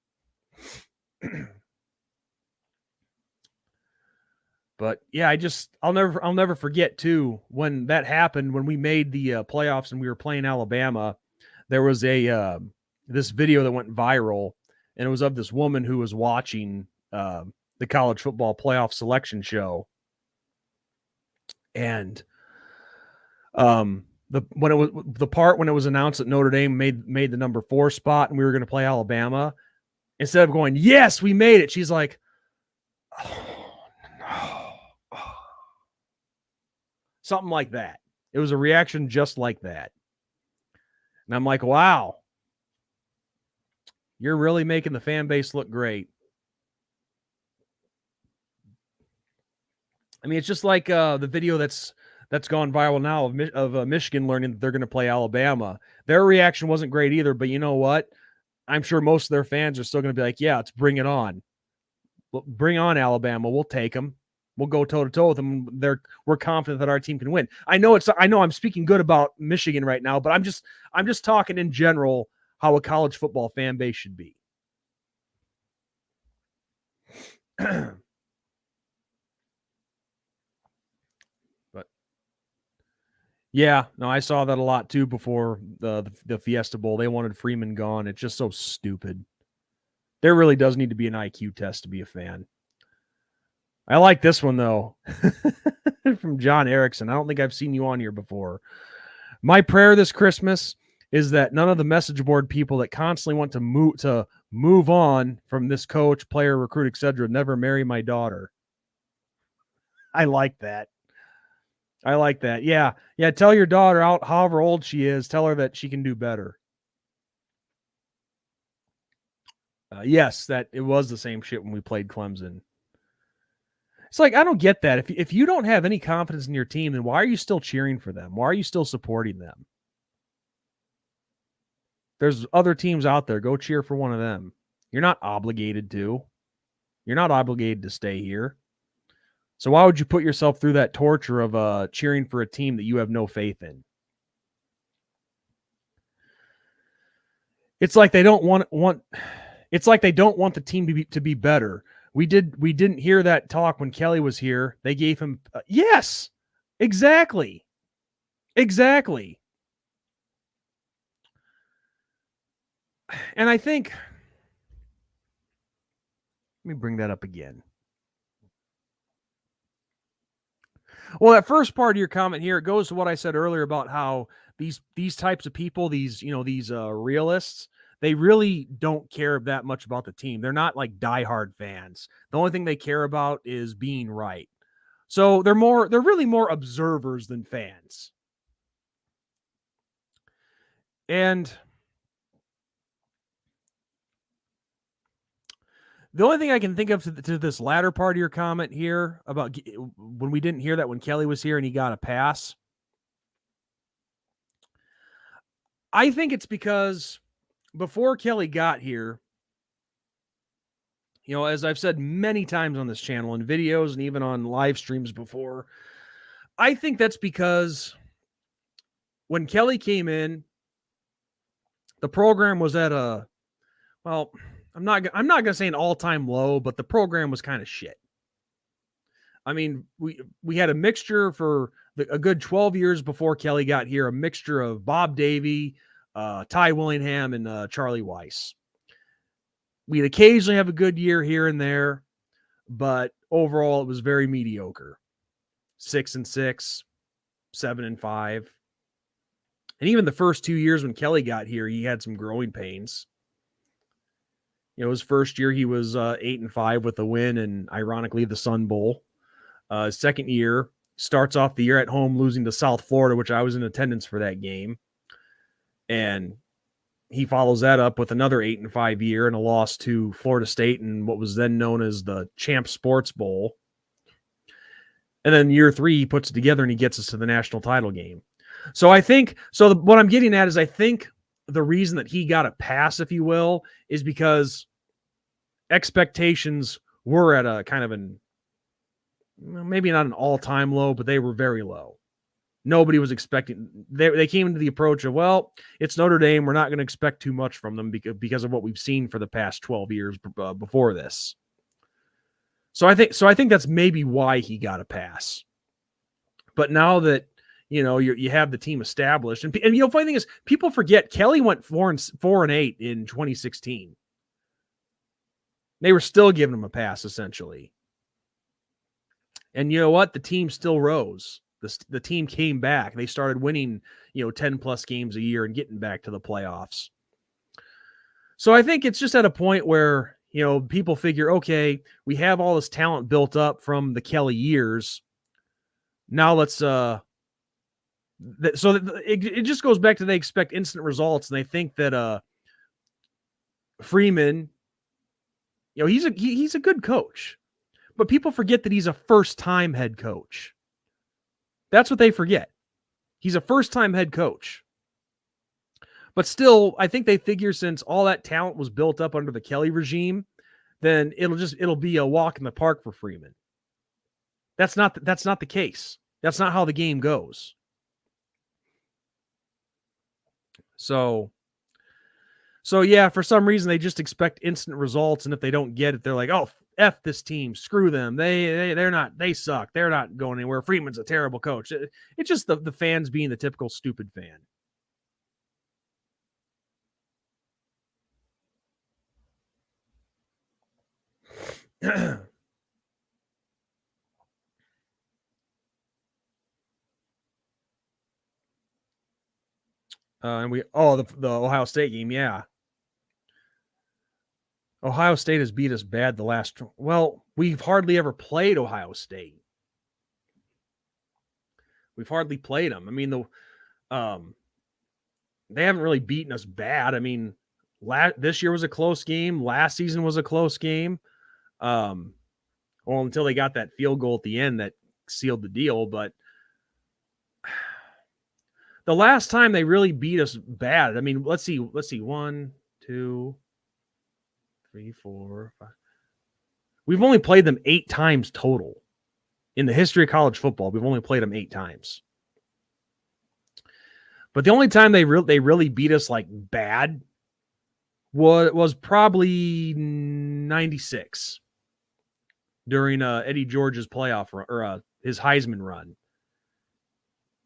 But yeah, I'll never forget too, when that happened, when we made the playoffs and we were playing Alabama, there was this video that went viral, and it was of this woman who was watching the college football playoff selection show. And when it was announced that Notre Dame made the number 4 spot and we were going to play Alabama, instead of going, yes, we made it, she's like, oh, no. Something like that. It was a reaction just like that. And I'm like, wow, you're really making the fan base look great. I mean, it's just like the video that's gone viral now of Michigan learning that they're going to play Alabama. Their reaction wasn't great either, but you know what? I'm sure most of their fans are still going to be like, yeah, let's bring it on. Bring on Alabama. We'll take them. We'll go toe to toe with them. We're confident that our team can win. I know I'm speaking good about Michigan right now, but I'm just talking in general how a college football fan base should be. But yeah, no, I saw that a lot too before the Fiesta Bowl. They wanted Freeman gone. It's just so stupid. There really does need to be an IQ test to be a fan. I like this one, though, from John Erickson. I don't think I've seen you on here before. My prayer this Christmas is that none of the message board people that constantly want to move on from this coach, player, recruit, etc., never marry my daughter. I like that. Yeah. Tell your daughter out, however old she is, tell her that she can do better. Yes, that it was the same shit when we played Clemson. It's like, I don't get that. If you don't have any confidence in your team, then why are you still cheering for them? Why are you still supporting them? There's other teams out there. Go cheer for one of them. You're not obligated to. You're not obligated to stay here. So why would you put yourself through that torture of cheering for a team that you have no faith in? It's like they don't want it's like they don't want the team to be better. We didn't hear that talk when Kelly was here. They gave him yes. Exactly. And I think let me bring that up again. Well, that first part of your comment here, it goes to what I said earlier about how these types of people, these realists, they really don't care that much about the team. They're not like diehard fans. The only thing they care about is being right. So they're really more observers than fans. And the only thing I can think of to this latter part of your comment here about when we didn't hear that when Kelly was here and he got a pass, I think it's because before Kelly got here, as I've said many times on this channel in videos and even on live streams before, I think that's because when Kelly came in, the program was at I'm not going to say an all-time low, but the program was kind of shit. I mean, we had a mixture for a good 12 years before Kelly got here, a mixture of Bob Davie, Ty Willingham, and Charlie Weiss. We'd occasionally have a good year here and there, but overall it was very mediocre. 6-6, 7-5. And even the first 2 years when Kelly got here, he had some growing pains. His first year he was 8-5 with a win and ironically the Sun Bowl. Second year starts off the year at home losing to South Florida, which I was in attendance for that game. And he follows that up with another 8-5 year and a loss to Florida State in what was then known as the Champ Sports Bowl. And then year 3, he puts it together and he gets us to the national title game. So I think, what I'm getting at is I think the reason that he got a pass, if you will, is because expectations were at a kind of maybe not an all-time low, but they were very low. Nobody was expecting. They came into the approach of, well, it's Notre Dame. We're not going to expect too much from them because of what we've seen for the past 12 years before this. So I think that's maybe why he got a pass. But now that you have the team established, and funny thing is, people forget Kelly went 4-8 in 2016. They were still giving him a pass essentially. And you know what? The team still rose. The team came back. They started winning, 10 plus games a year and getting back to the playoffs. So I think it's just at a point where, people figure, okay, we have all this talent built up from the Kelly years. Now let's, it just goes back to they expect instant results and they think that Freeman, he's a good coach. But people forget that he's a first-time head coach. That's what they forget. He's a first-time head coach. But still, I think they figure since all that talent was built up under the Kelly regime, then it'll be a walk in the park for Freeman. That's not the case. That's not how the game goes. So yeah, for some reason they just expect instant results, and if they don't get it, they're like, "Oh, F this team, screw them. They suck. They're not going anywhere. Freeman's a terrible coach." It's just the fans being the typical stupid fan. And the Ohio State game, yeah. Ohio State has beat us bad the last. Well, we've hardly ever played Ohio State. We've hardly played them. I mean, they haven't really beaten us bad. I mean, this year was a close game. Last season was a close game. Well, until they got that field goal at the end that sealed the deal. But the last time they really beat us bad, I mean, let's see. 1, 2, 3, 4, 5. We've only played them 8 times total. In the history of college football, we've only played them 8 times. But the only time they really beat us like bad was probably 96 during Eddie George's playoff run, or his Heisman run.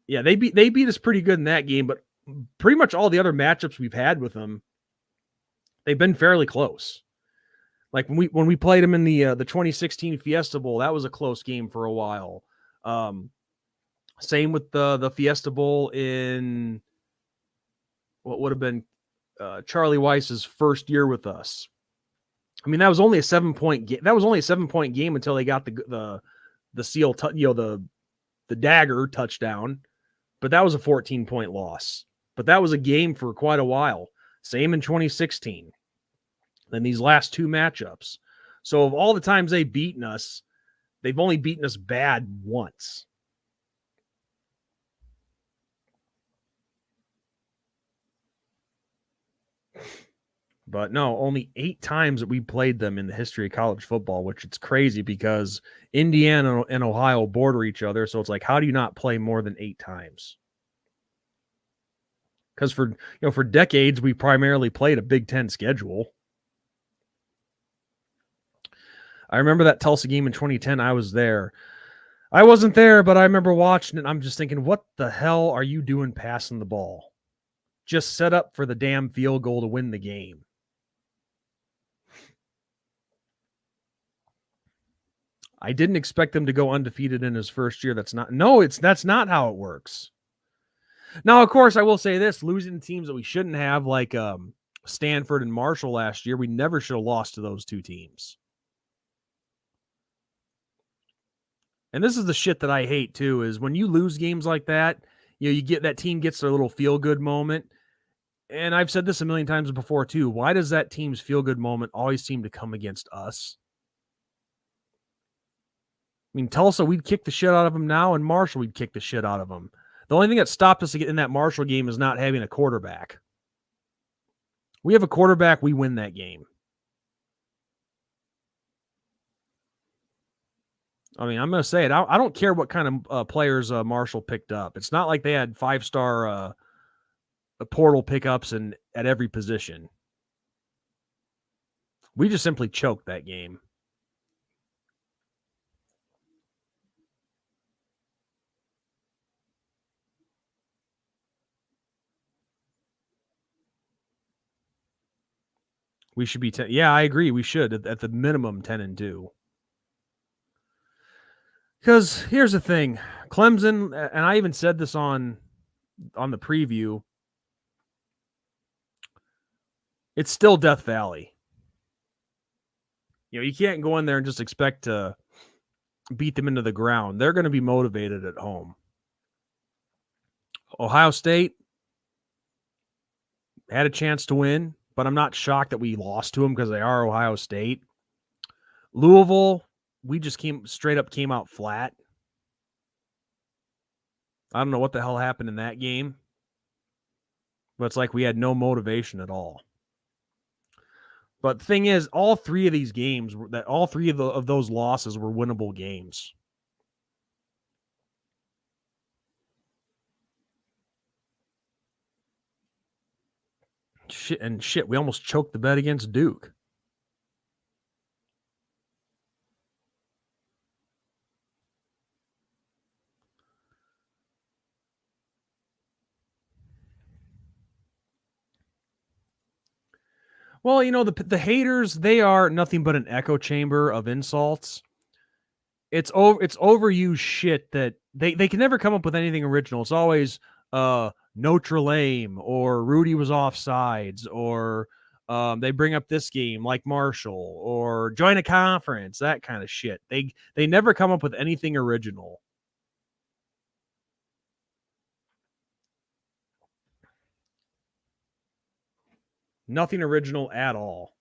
Yeah, they beat us pretty good in that game, but pretty much all the other matchups we've had with them, they've been fairly close. Like when we played them in the 2016 Fiesta Bowl, that was a close game for a while. Same with the Fiesta Bowl in what would have been Charlie Weiss's first year with us. I mean, that was only a 7-point game. That was only a 7-point game until they got the seal, the dagger touchdown. But that was a 14-point loss. But that was a game for quite a while. Same in 2016. Then these last 2 matchups. So of all the times they've beaten us, they've only beaten us bad once. But no, only 8 times that we played them in the history of college football, which it's crazy because Indiana and Ohio border each other. So it's like, how do you not play more than 8 times? Because for decades, we primarily played a Big Ten schedule. I remember that Tulsa game in 2010. I was there. I wasn't there, but I remember watching it. And I'm just thinking, what the hell are you doing passing the ball? Just set up for the damn field goal to win the game. I didn't expect them to go undefeated in his first year. That's not how it works. Now, of course, I will say this, losing teams that we shouldn't have, like Stanford and Marshall last year, we never should have lost to those 2 teams. And this is the shit that I hate too, is when you lose games like that, you get that team gets their little feel-good moment. And I've said this a million times before too. Why does that team's feel-good moment always seem to come against us? I mean, Tulsa, we'd kick the shit out of them now, and Marshall, we'd kick the shit out of them. The only thing that stopped us to get in that Marshall game is not having a quarterback. We have a quarterback, we win that game. I mean, I'm going to say it. I don't care what kind of players Marshall picked up. It's not like they had 5-star portal pickups at every position. We just simply choked that game. We should be 10. Yeah, I agree. We should at the minimum 10-2. Because here's the thing, Clemson, and I even said this on the preview, it's still Death Valley. You can't go in there and just expect to beat them into the ground. They're going to be motivated at home. Ohio State had a chance to win, but I'm not shocked that we lost to them because they are Ohio State. Louisville, we just came out flat. I don't know what the hell happened in that game, but it's like we had no motivation at all. But the thing is, all 3 of these games, all 3 of those losses were winnable games. Shit, we almost choked the bet against Duke. Well, the haters, they are nothing but an echo chamber of insults. It's overused shit that they can never come up with anything original. It's always Notre Dame or Rudy was offsides or they bring up this game like Marshall or join a conference, that kind of shit. They never come up with anything original. Nothing original at all.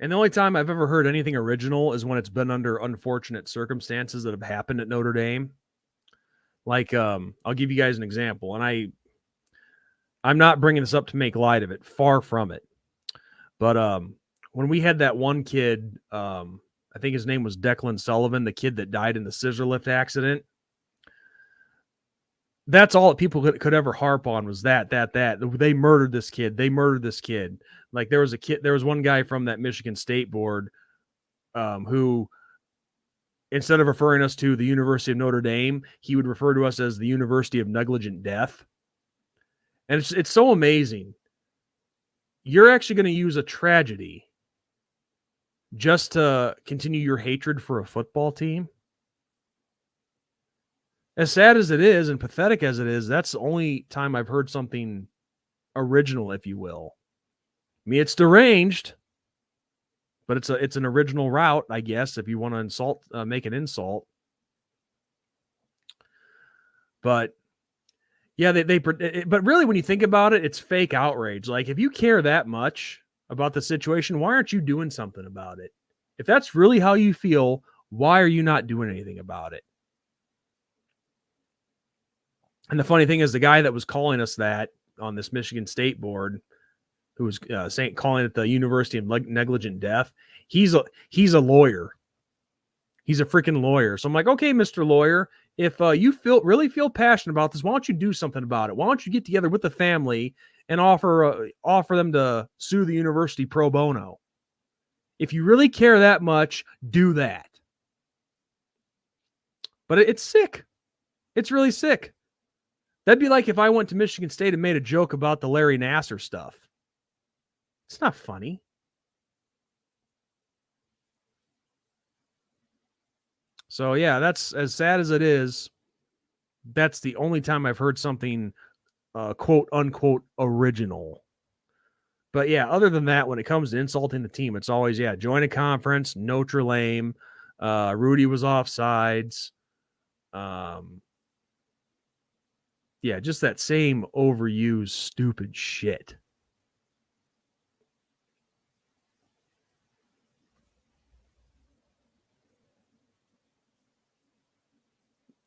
And the only time I've ever heard anything original is when it's been under unfortunate circumstances that have happened at Notre Dame. Like, I'll give you guys an example, and I'm not bringing this up to make light of it. Far from it. But when we had that one kid, I think his name was Declan Sullivan, the kid that died in the scissor lift accident. That's all that people could ever harp on was that. They murdered this kid. They murdered this kid. Like there was one guy from that Michigan State board who, instead of referring us to the University of Notre Dame, he would refer to us as the University of Negligent Death. And it's so amazing. You're actually going to use a tragedy just to continue your hatred for a football team. As sad as it is and pathetic as it is, that's the only time I've heard something original, if you will. I mean, it's deranged, but it's an original route, I guess, if you want to make an insult. But yeah, but really, when you think about it, it's fake outrage. Like, if you care that much about the situation, why aren't you doing something about it? If that's really how you feel, why are you not doing anything about it? And the funny thing is, the guy that was calling us that on this Michigan State board, who was calling it the University of Negligent Death, he's a lawyer. He's a freaking lawyer. So I'm like, okay, Mr. Lawyer, if you really feel passionate about this, why don't you do something about it? Why don't you get together with the family and offer them to sue the university pro bono? If you really care that much, do that. But it's sick. It's really sick. That'd be like if I went to Michigan State and made a joke about the Larry Nassar stuff. It's not funny. So, yeah, that's as sad as it is. That's the only time I've heard something quote unquote original. But yeah, other than that, when it comes to insulting the team, it's always, join a conference, Notre Dame, Rudy was offsides. Just that same overused stupid shit.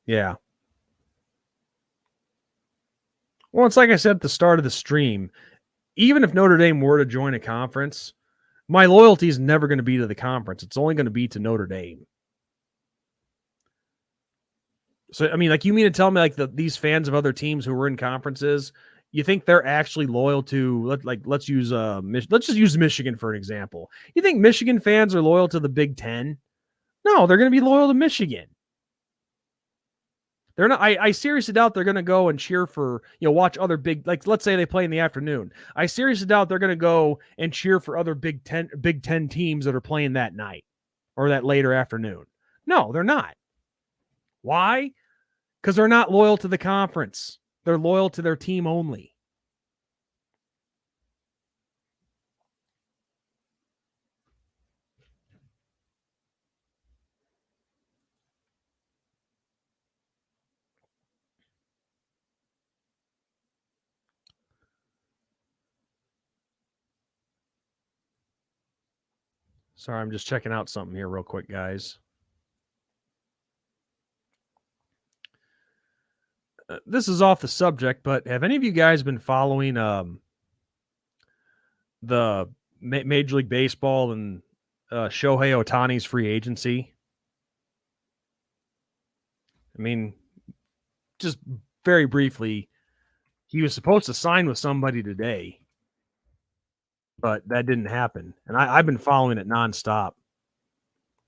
Yeah. Well, it's like I said at the start of the stream, even if Notre Dame were to join a conference, my loyalty is never going to be to the conference. It's only going to be to Notre Dame. So, I mean, like, you mean to tell me, like, these fans of other teams who were in conferences, you think they're actually loyal to, let's just use Michigan for an example. You think Michigan fans are loyal to the Big Ten? No, they're going to be loyal to Michigan. They're not. I seriously doubt they're going to go and cheer for, watch other big, like, let's say they play in the afternoon. I seriously doubt they're going to go and cheer for other Big Ten teams that are playing that night or that later afternoon. No, they're not. Why? Because they're not loyal to the conference. They're loyal to their team only. Sorry, I'm just checking out something here real quick, guys. This is off the subject, but have any of you guys been following the Major League Baseball and Shohei Ohtani's free agency? I mean, just very briefly, He was supposed to sign with somebody today, but that didn't happen. And I've been following it nonstop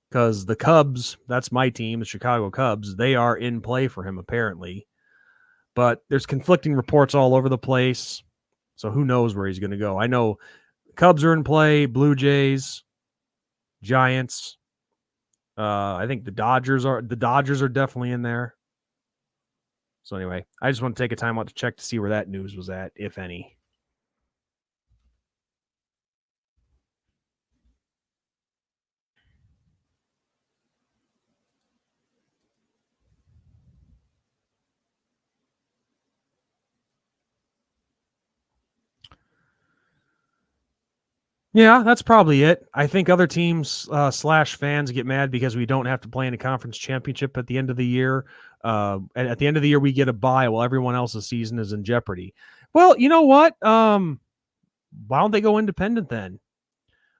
because the Cubs, that's my team, the Chicago Cubs, they are in play for him apparently. But there's conflicting reports all over the place. So who knows where he's going to go. I know Cubs are in play, Blue Jays, Giants. I think the Dodgers are definitely in there. So anyway, I just want to take a time out to check to see where that news was at, if any. Yeah, that's probably it. I think other teams slash fans get mad because we don't have to play in a conference championship at the end of the year. At the end of the year, we get a bye while everyone else's season is in jeopardy. Well, you know what? Why don't they go independent then?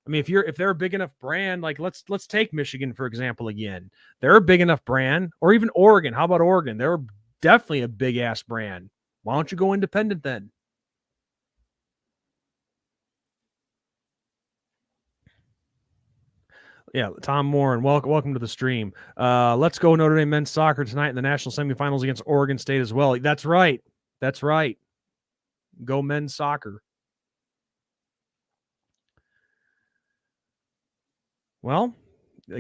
I mean, if they're a big enough brand, like let's take Michigan for example again. They're a big enough brand, or even Oregon. How about Oregon? They're definitely a big ass brand. Why don't you go independent then? Yeah, Tom Moore, and welcome to the stream. Let's go Notre Dame men's soccer tonight in the national semifinals against Oregon State as well. That's right. That's right. Go men's soccer. Well,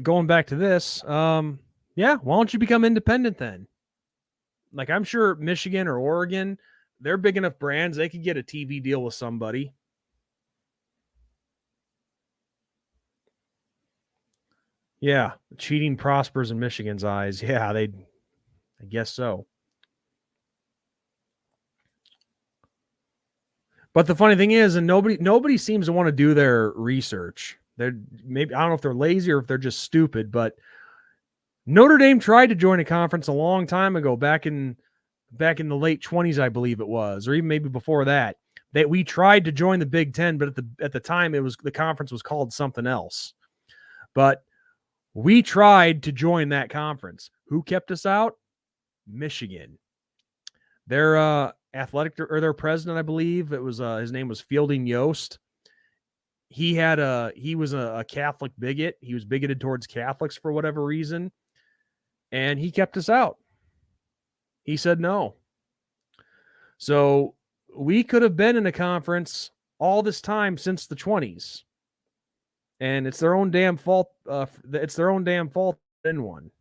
going back to this, yeah, why don't you become independent then? Like I'm sure Michigan or Oregon, they're big enough brands, they could get a TV deal with somebody. Yeah, cheating prospers in Michigan's eyes. Yeah, I guess so. But the funny thing is, and nobody seems to want to do their research. They're maybe I don't know if they're lazy or if they're just stupid, but Notre Dame tried to join a conference a long time ago, back in the late 20s, I believe it was, or even maybe before that. That we tried to join the Big Ten, but at the time the conference was called something else. But we tried to join that conference. Who kept us out? Michigan. Their athletic or their president, I believe it was his name was Fielding Yost. He was a Catholic bigot. He was bigoted towards Catholics for whatever reason, and he kept us out. He said no. So we could have been in a conference all this time since the 20s, and it's their own damn fault. It's their own damn fault in one.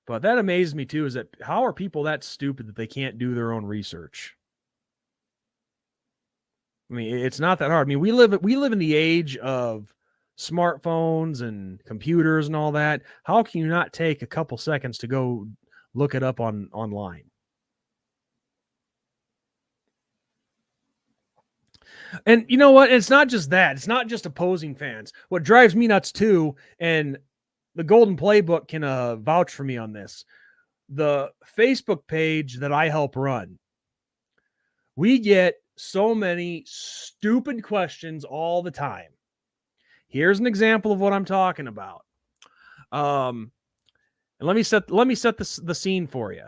But that amazes me too, is that how are people that stupid that they can't do their own research? I mean, it's not that hard. I mean, we live in the age of smartphones and computers and all that. How can you not take a couple seconds to go look it up online? And you know what? It's not just that. It's not just opposing fans. What drives me nuts too, and the Golden Playbook can vouch for me on this. The Facebook page that I help run, we get so many stupid questions all the time. Here's an example of what I'm talking about. And let me set the scene for you.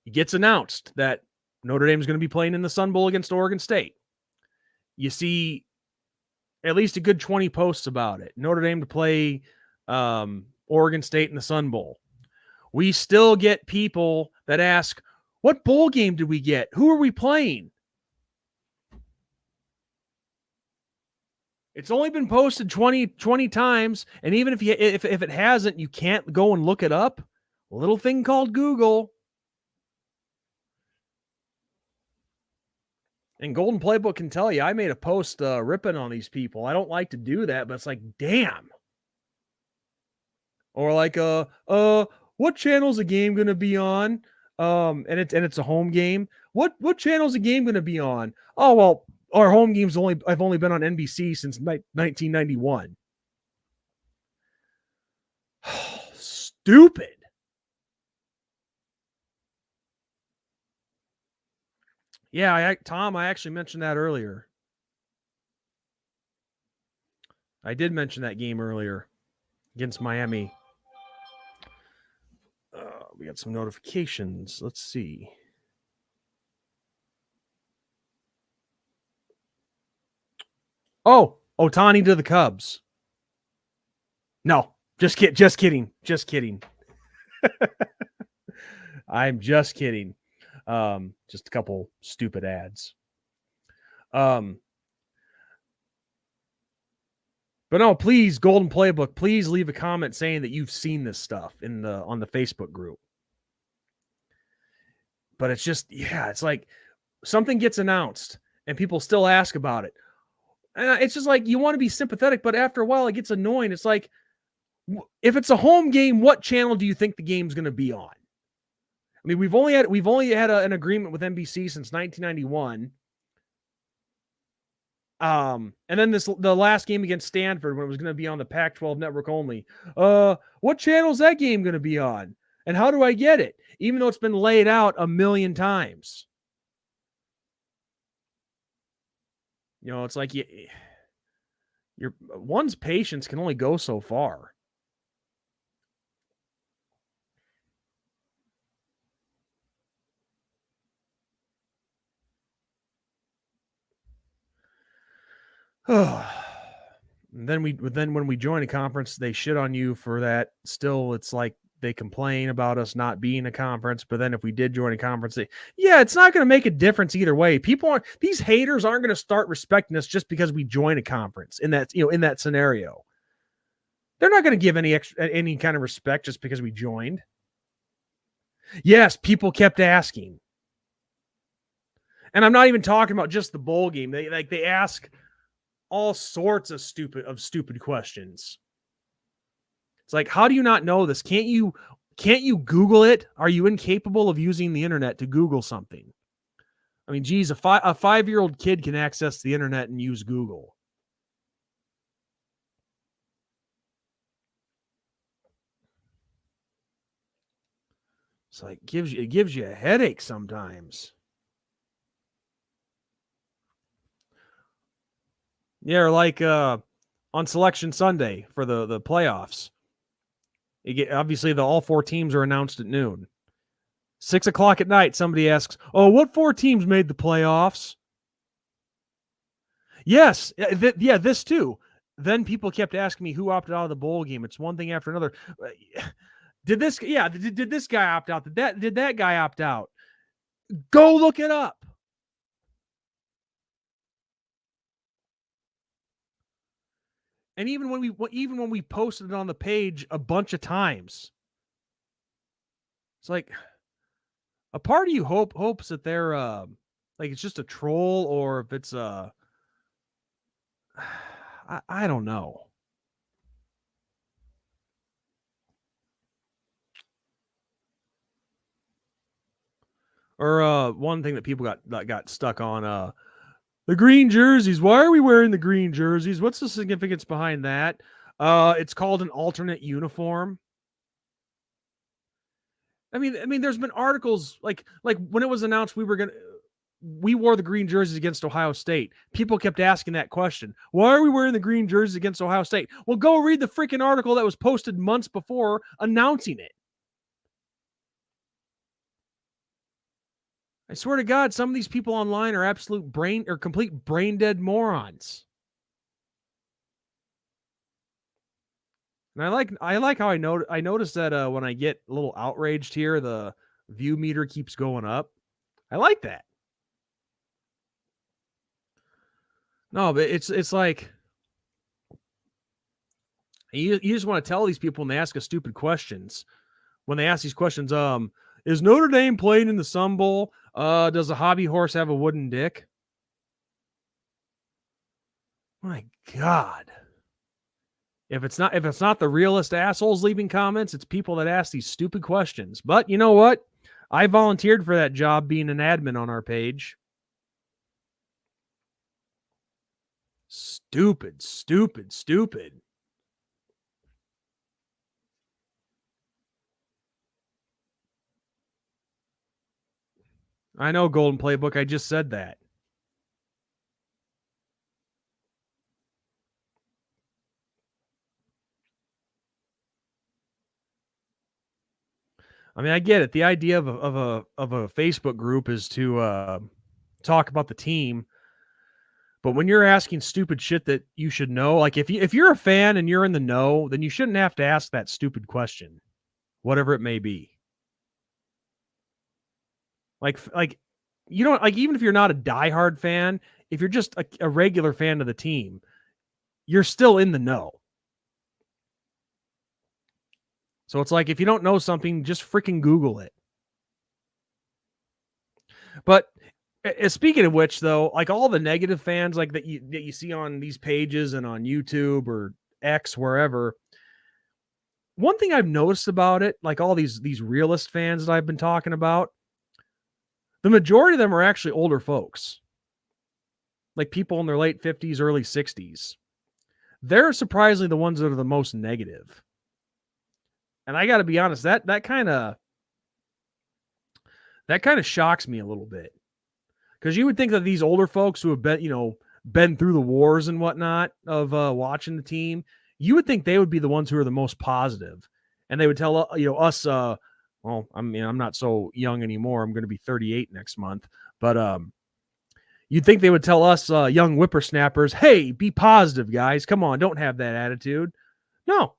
It gets announced that Notre Dame is going to be playing in the Sun Bowl against Oregon State. You see at least a good 20 posts about it. Notre Dame to play Oregon State in the Sun Bowl. We still get people that ask, what bowl game did we get? Who are we playing? It's only been posted 20 times, and even if it hasn't, you can't go and look it up. A little thing called Google. And Golden Playbook can tell you, I made a post ripping on these people. I don't like to do that, but it's like, damn. Or like, what channel's the game going to be on? And it's a home game. What channel's the game going to be on? Oh, well, our home game's I've only been on NBC since 1991. Stupid. Yeah, Tom, I actually mentioned that earlier. I did mention that game earlier. against Miami. We got some notifications. Let's see. Oh, Ohtani to the Cubs. No, just kidding. I'm just kidding. Just a couple stupid ads. But no, please, Golden Playbook, please leave a comment saying that you've seen this stuff on the Facebook group. But it's just, it's like something gets announced and people still ask about it. And it's just like, you want to be sympathetic, but after a while it gets annoying. It's like, if it's a home game, what channel do you think the game's going to be on? I mean, we've only had an agreement with NBC since 1991. And then the last game against Stanford, when it was going to be on the Pac-12 network only. What channel is that game going to be on? And how do I get it? Even though it's been laid out a million times. You know, it's like one's patience can only go so far. Then when we join a conference, they shit on you for that. Still, it's like they complain about us not being a conference. But then if we did join a conference, it's not going to make a difference either way. These haters aren't going to start respecting us just because we join a conference in that scenario. They're not going to give any kind of respect just because we joined. Yes, people kept asking. And I'm not even talking about just the bowl game. They ask all sorts of stupid questions. It's like, how do you not know this? Can't you Google it? Are you incapable of using the internet to Google something? I mean, geez, a 5-year-old kid can access the internet and use Google. It's like it gives you a headache sometimes. Yeah, or like on Selection Sunday for the playoffs. Obviously, all 4 teams are announced at noon. 6:00 at night, somebody asks, "Oh, what 4 teams made the playoffs?" Yes, this too. Then people kept asking me who opted out of the bowl game. It's one thing after another. Did this guy opt out? Did that guy opt out? Go look it up. And even when we posted it on the page a bunch of times, it's like a part of you hopes that they're like it's just a troll, or if it's I don't know. Or one thing that people got stuck on, the green jerseys. Why are we wearing the green jerseys? What's the significance behind that? It's called an alternate uniform. I mean, there's been articles like when it was announced we wore the green jerseys against Ohio State. People kept asking that question. Why are we wearing the green jerseys against Ohio State? Well, go read the freaking article that was posted months before announcing it. I swear to God, some of these people online are complete brain dead morons. And I like how I noticed that when I get a little outraged here, the view meter keeps going up. I like that. No, but it's like you just want to tell these people when they ask us stupid questions. When they ask these questions, is Notre Dame playing in the Sun Bowl? Does a hobby horse have a wooden dick? My God. If it's not the realest assholes leaving comments, it's people that ask these stupid questions. But you know what? I volunteered for that job being an admin on our page. Stupid. I know, Golden Playbook. I just said that. I mean, I get it. The idea of a Facebook group is to talk about the team, but when you're asking stupid shit that you should know, like if you're a fan and you're in the know, then you shouldn't have to ask that stupid question, whatever it may be. Like you don't like even if you're not a diehard fan, if you're just a regular fan of the team, you're still in the know. So it's like if you don't know something, just freaking Google it. But speaking of which, though, like all the negative fans like that you see on these pages and on YouTube or X wherever, one thing I've noticed about it, like all these realist fans that I've been talking about, the majority of them are actually older folks, like people in their late 50s, early 60s. They're surprisingly the ones that are the most negative. And I got to be honest, that kind of shocks me a little bit. Because you would think that these older folks who have been through the wars and whatnot of watching the team, you would think they would be the ones who are the most positive, and they would tell us. Well, I mean, I'm not so young anymore. I'm going to be 38 next month, but you'd think they would tell us young whippersnappers, "Hey, be positive, guys. Come on, don't have that attitude." No,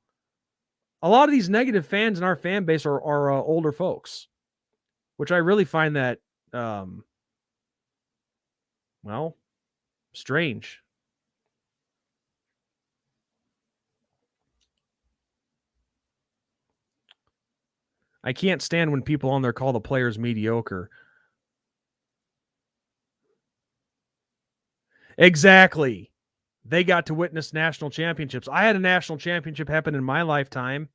a lot of these negative fans in our fan base are older folks, which I really find that well, strange. I can't stand when people on there call the players mediocre. Exactly. They got to witness national championships. I had a national championship happen in my lifetime.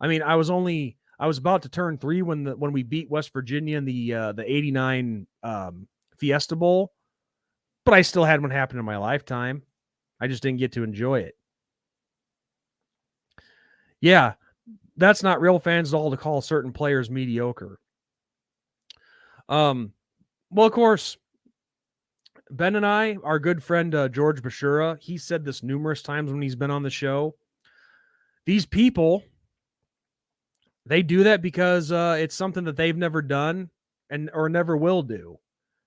I mean, I was about to turn 3 when we beat West Virginia in the 89 Fiesta Bowl, but I still had one happen in my lifetime. I just didn't get to enjoy it. Yeah, that's not real fans at all to call certain players mediocre. Well, of course, Ben and I, our good friend George Bashura, he said this numerous times when he's been on the show. These people, they do that because it's something that they've never done or never will do.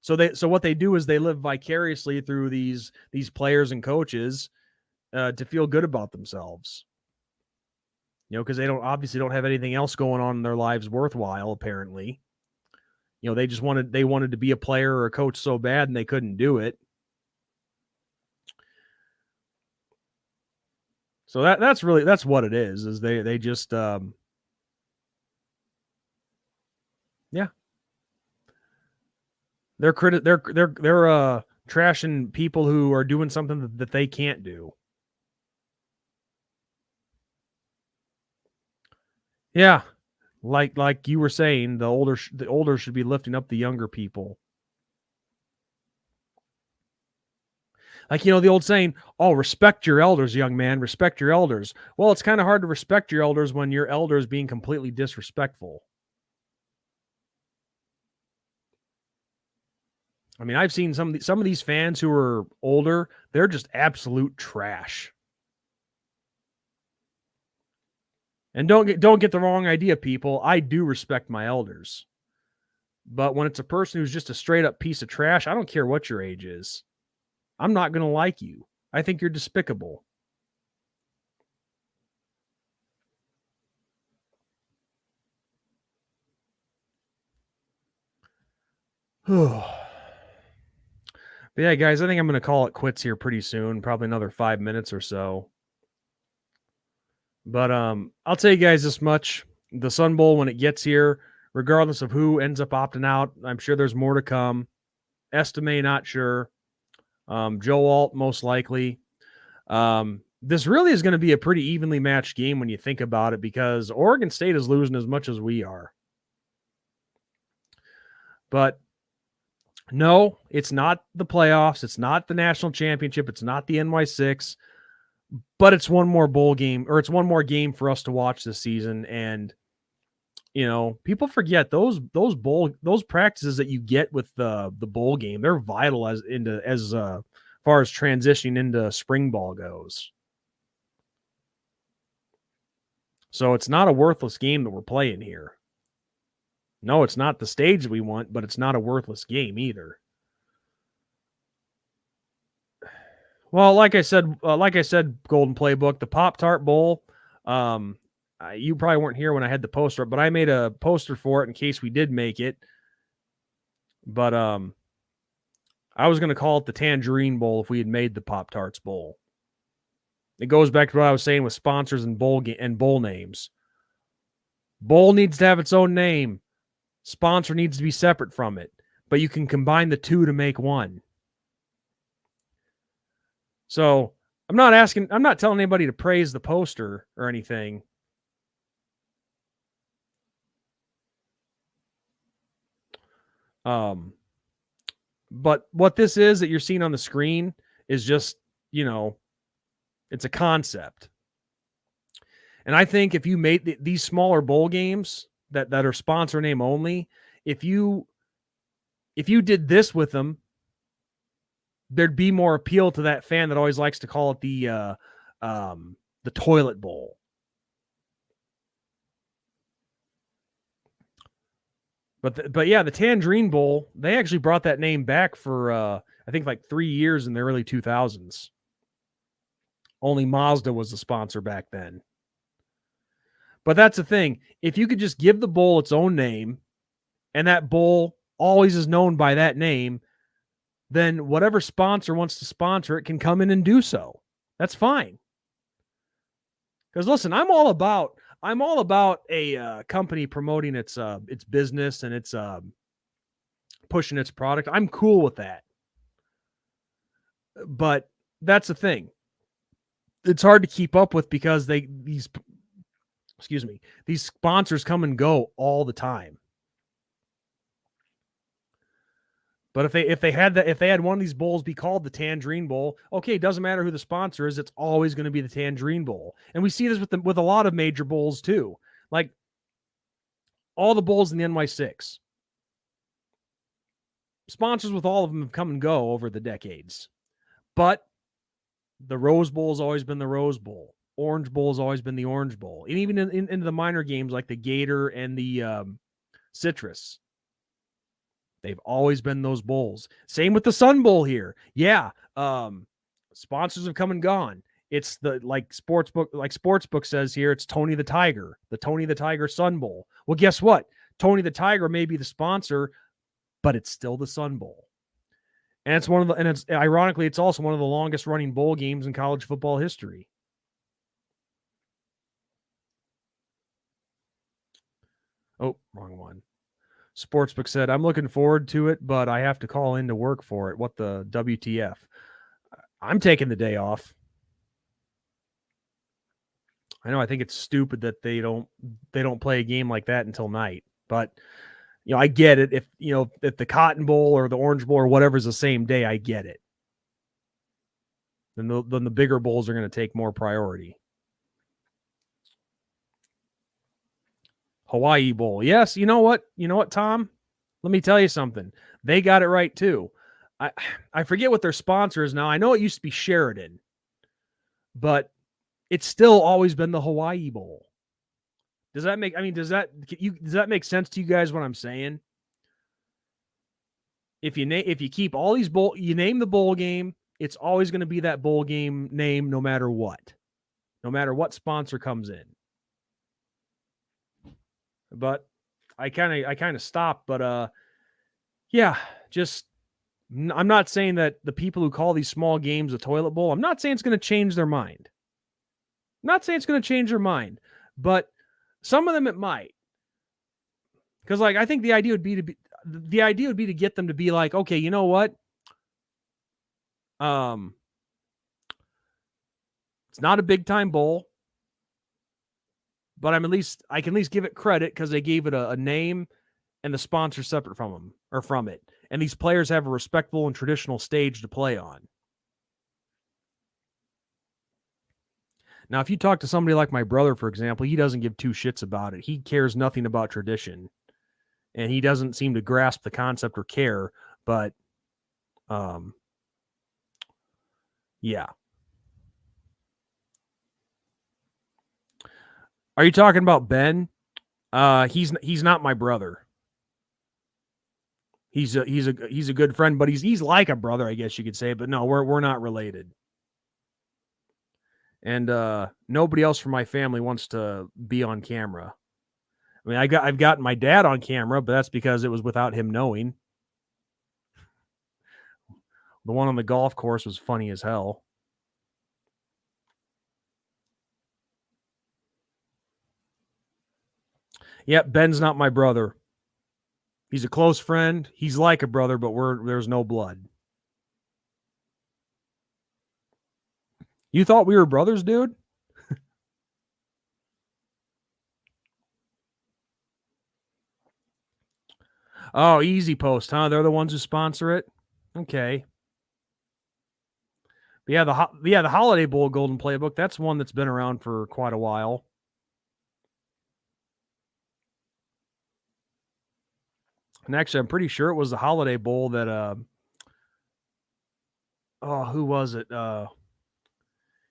So what they do is they live vicariously through these players and coaches to feel good about themselves. Because they don't have anything else going on in their lives worthwhile, apparently. They wanted to be a player or a coach so bad and they couldn't do it. So that's what it is they just yeah. They're trashing people who are doing something that they can't do. Yeah. Like you were saying, the older should be lifting up the younger people. Like, the old saying, "Oh, respect your elders, young man, respect your elders." Well, it's kind of hard to respect your elders when your elder is being completely disrespectful. I mean, I've seen some of these fans who are older, they're just absolute trash. And don't get the wrong idea, people. I do respect my elders. But when it's a person who's just a straight up piece of trash, I don't care what your age is. I'm not going to like you. I think you're despicable. But yeah, guys, I think I'm going to call it quits here pretty soon, probably another 5 minutes or so. But I'll tell you guys this much. The Sun Bowl, when it gets here, regardless of who ends up opting out, I'm sure there's more to come. Estime, not sure. Joe Alt, most likely. This really is going to be a pretty evenly matched game when you think about it, because Oregon State is losing as much as we are. But no, it's not the playoffs. It's not the national championship. It's not the NY6. But it's one more bowl game, or it's one more game for us to watch this season. And people forget those practices that you get with the bowl game. They're vital as far as transitioning into spring ball goes. So it's not a worthless game that we're playing here. No, it's not the stage we want, but it's not a worthless game either. Well, like I said, Golden Playbook, the Pop-Tart Bowl. You probably weren't here when I had the poster up, but I made a poster for it in case we did make it. But I was going to call it the Tangerine Bowl if we had made the Pop-Tarts Bowl. It goes back to what I was saying with sponsors and bowl names. Bowl needs to have its own name. Sponsor needs to be separate from it, but you can combine the two to make one. So I'm not telling anybody to praise the poster or anything. But what this is that you're seeing on the screen is just, it's a concept. And I think if you made these smaller bowl games that are sponsor name only, if you did this with them, there'd be more appeal to that fan that always likes to call it the toilet bowl. But yeah, the Tangerine Bowl, they actually brought that name back for I think like 3 years in the early 2000s. Only Mazda was the sponsor back then. But that's the thing. If you could just give the bowl its own name, and that bowl always is known by that name, then whatever sponsor wants to sponsor it can come in and do so. That's fine. Because listen, I'm all about a company promoting its business and its pushing its product. I'm cool with that. But that's the thing. It's hard to keep up with because these sponsors come and go all the time. But if they had one of these bowls be called the Tangerine Bowl, okay, it doesn't matter who the sponsor is, it's always going to be the Tangerine Bowl. And we see this with a lot of major bowls too. Like all the bowls in the NY6. Sponsors with all of them have come and go over the decades. But the Rose Bowl has always been the Rose Bowl. Orange Bowl has always been the Orange Bowl. And even in the minor games like the Gator and the Citrus, they've always been those bowls. Same with the Sun Bowl here. Yeah. Sponsors have come and gone. It's like Sportsbook says here, it's Tony the Tiger, the Tony the Tiger Sun Bowl. Well, guess what? Tony the Tiger may be the sponsor, but it's still the Sun Bowl. And it's ironically, it's also one of the longest running bowl games in college football history. Oh, wrong one. Sportsbook said, I'm looking forward to it, but I have to call in to work for it. What the WTF? I'm taking the day off. I know I think it's stupid that they don't play a game like that until night, but I get it. If the Cotton Bowl or the Orange Bowl or whatever is the same day, I get it. Then the bigger bowls are going to take more priority. Hawaii Bowl. Yes, you know what, Tom? Let me tell you something. They got it right too. I forget what their sponsor is now. I know it used to be Sheridan, but it's still always been the Hawaii Bowl. Does that make make sense to you guys what I'm saying? If you keep all these you name the bowl game, it's always going to be that bowl game name no matter what sponsor comes in. But I kind of stopped, but yeah, just I'm not saying that the people who call these small games a toilet bowl, I'm not saying it's going to change their mind. I'm not saying it's going to change their mind, but some of them it might. Because I think the idea would be to get them to be like, okay, you know what? It's not a big time bowl, but I can at least give it credit because they gave it a name and the sponsor separate from it. And these players have a respectful and traditional stage to play on. Now, if you talk to somebody like my brother, for example, he doesn't give two shits about it. He cares nothing about tradition. And he doesn't seem to grasp the concept or care. But, yeah. Are you talking about Ben? He's not my brother. He's a good friend, but he's like a brother, I guess you could say. But no, we're not related. And nobody else from my family wants to be on camera. I mean, I've gotten my dad on camera, but that's because it was without him knowing. The one on the golf course was funny as hell. Yep, Ben's not my brother. He's a close friend. He's like a brother, but there's no blood. You thought we were brothers, dude? Oh, Easy Post, huh? They're the ones who sponsor it. Okay. But yeah, the Holiday Bowl Golden Playbook. That's one that's been around for quite a while. And actually, I'm pretty sure it was the Holiday Bowl that who was it? Yeah,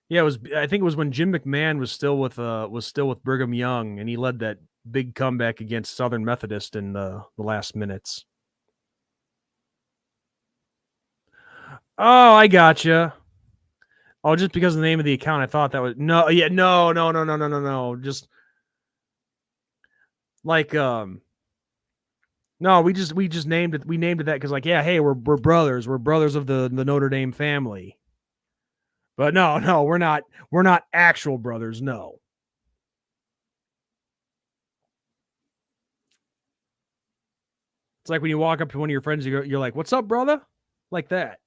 it was. I think it was when Jim McMahon was still with Brigham Young, and he led that big comeback against Southern Methodist in the last minutes. Oh, I gotcha. Oh, just because of the name of the account, I thought that was no. Yeah, no. Just like no, we just named it. We named it that because like yeah, hey, we're brothers. We're brothers of the Notre Dame family. But no, we're not. We're not actual brothers. No. It's like when you walk up to one of your friends, you're like, "What's up, brother?" Like that.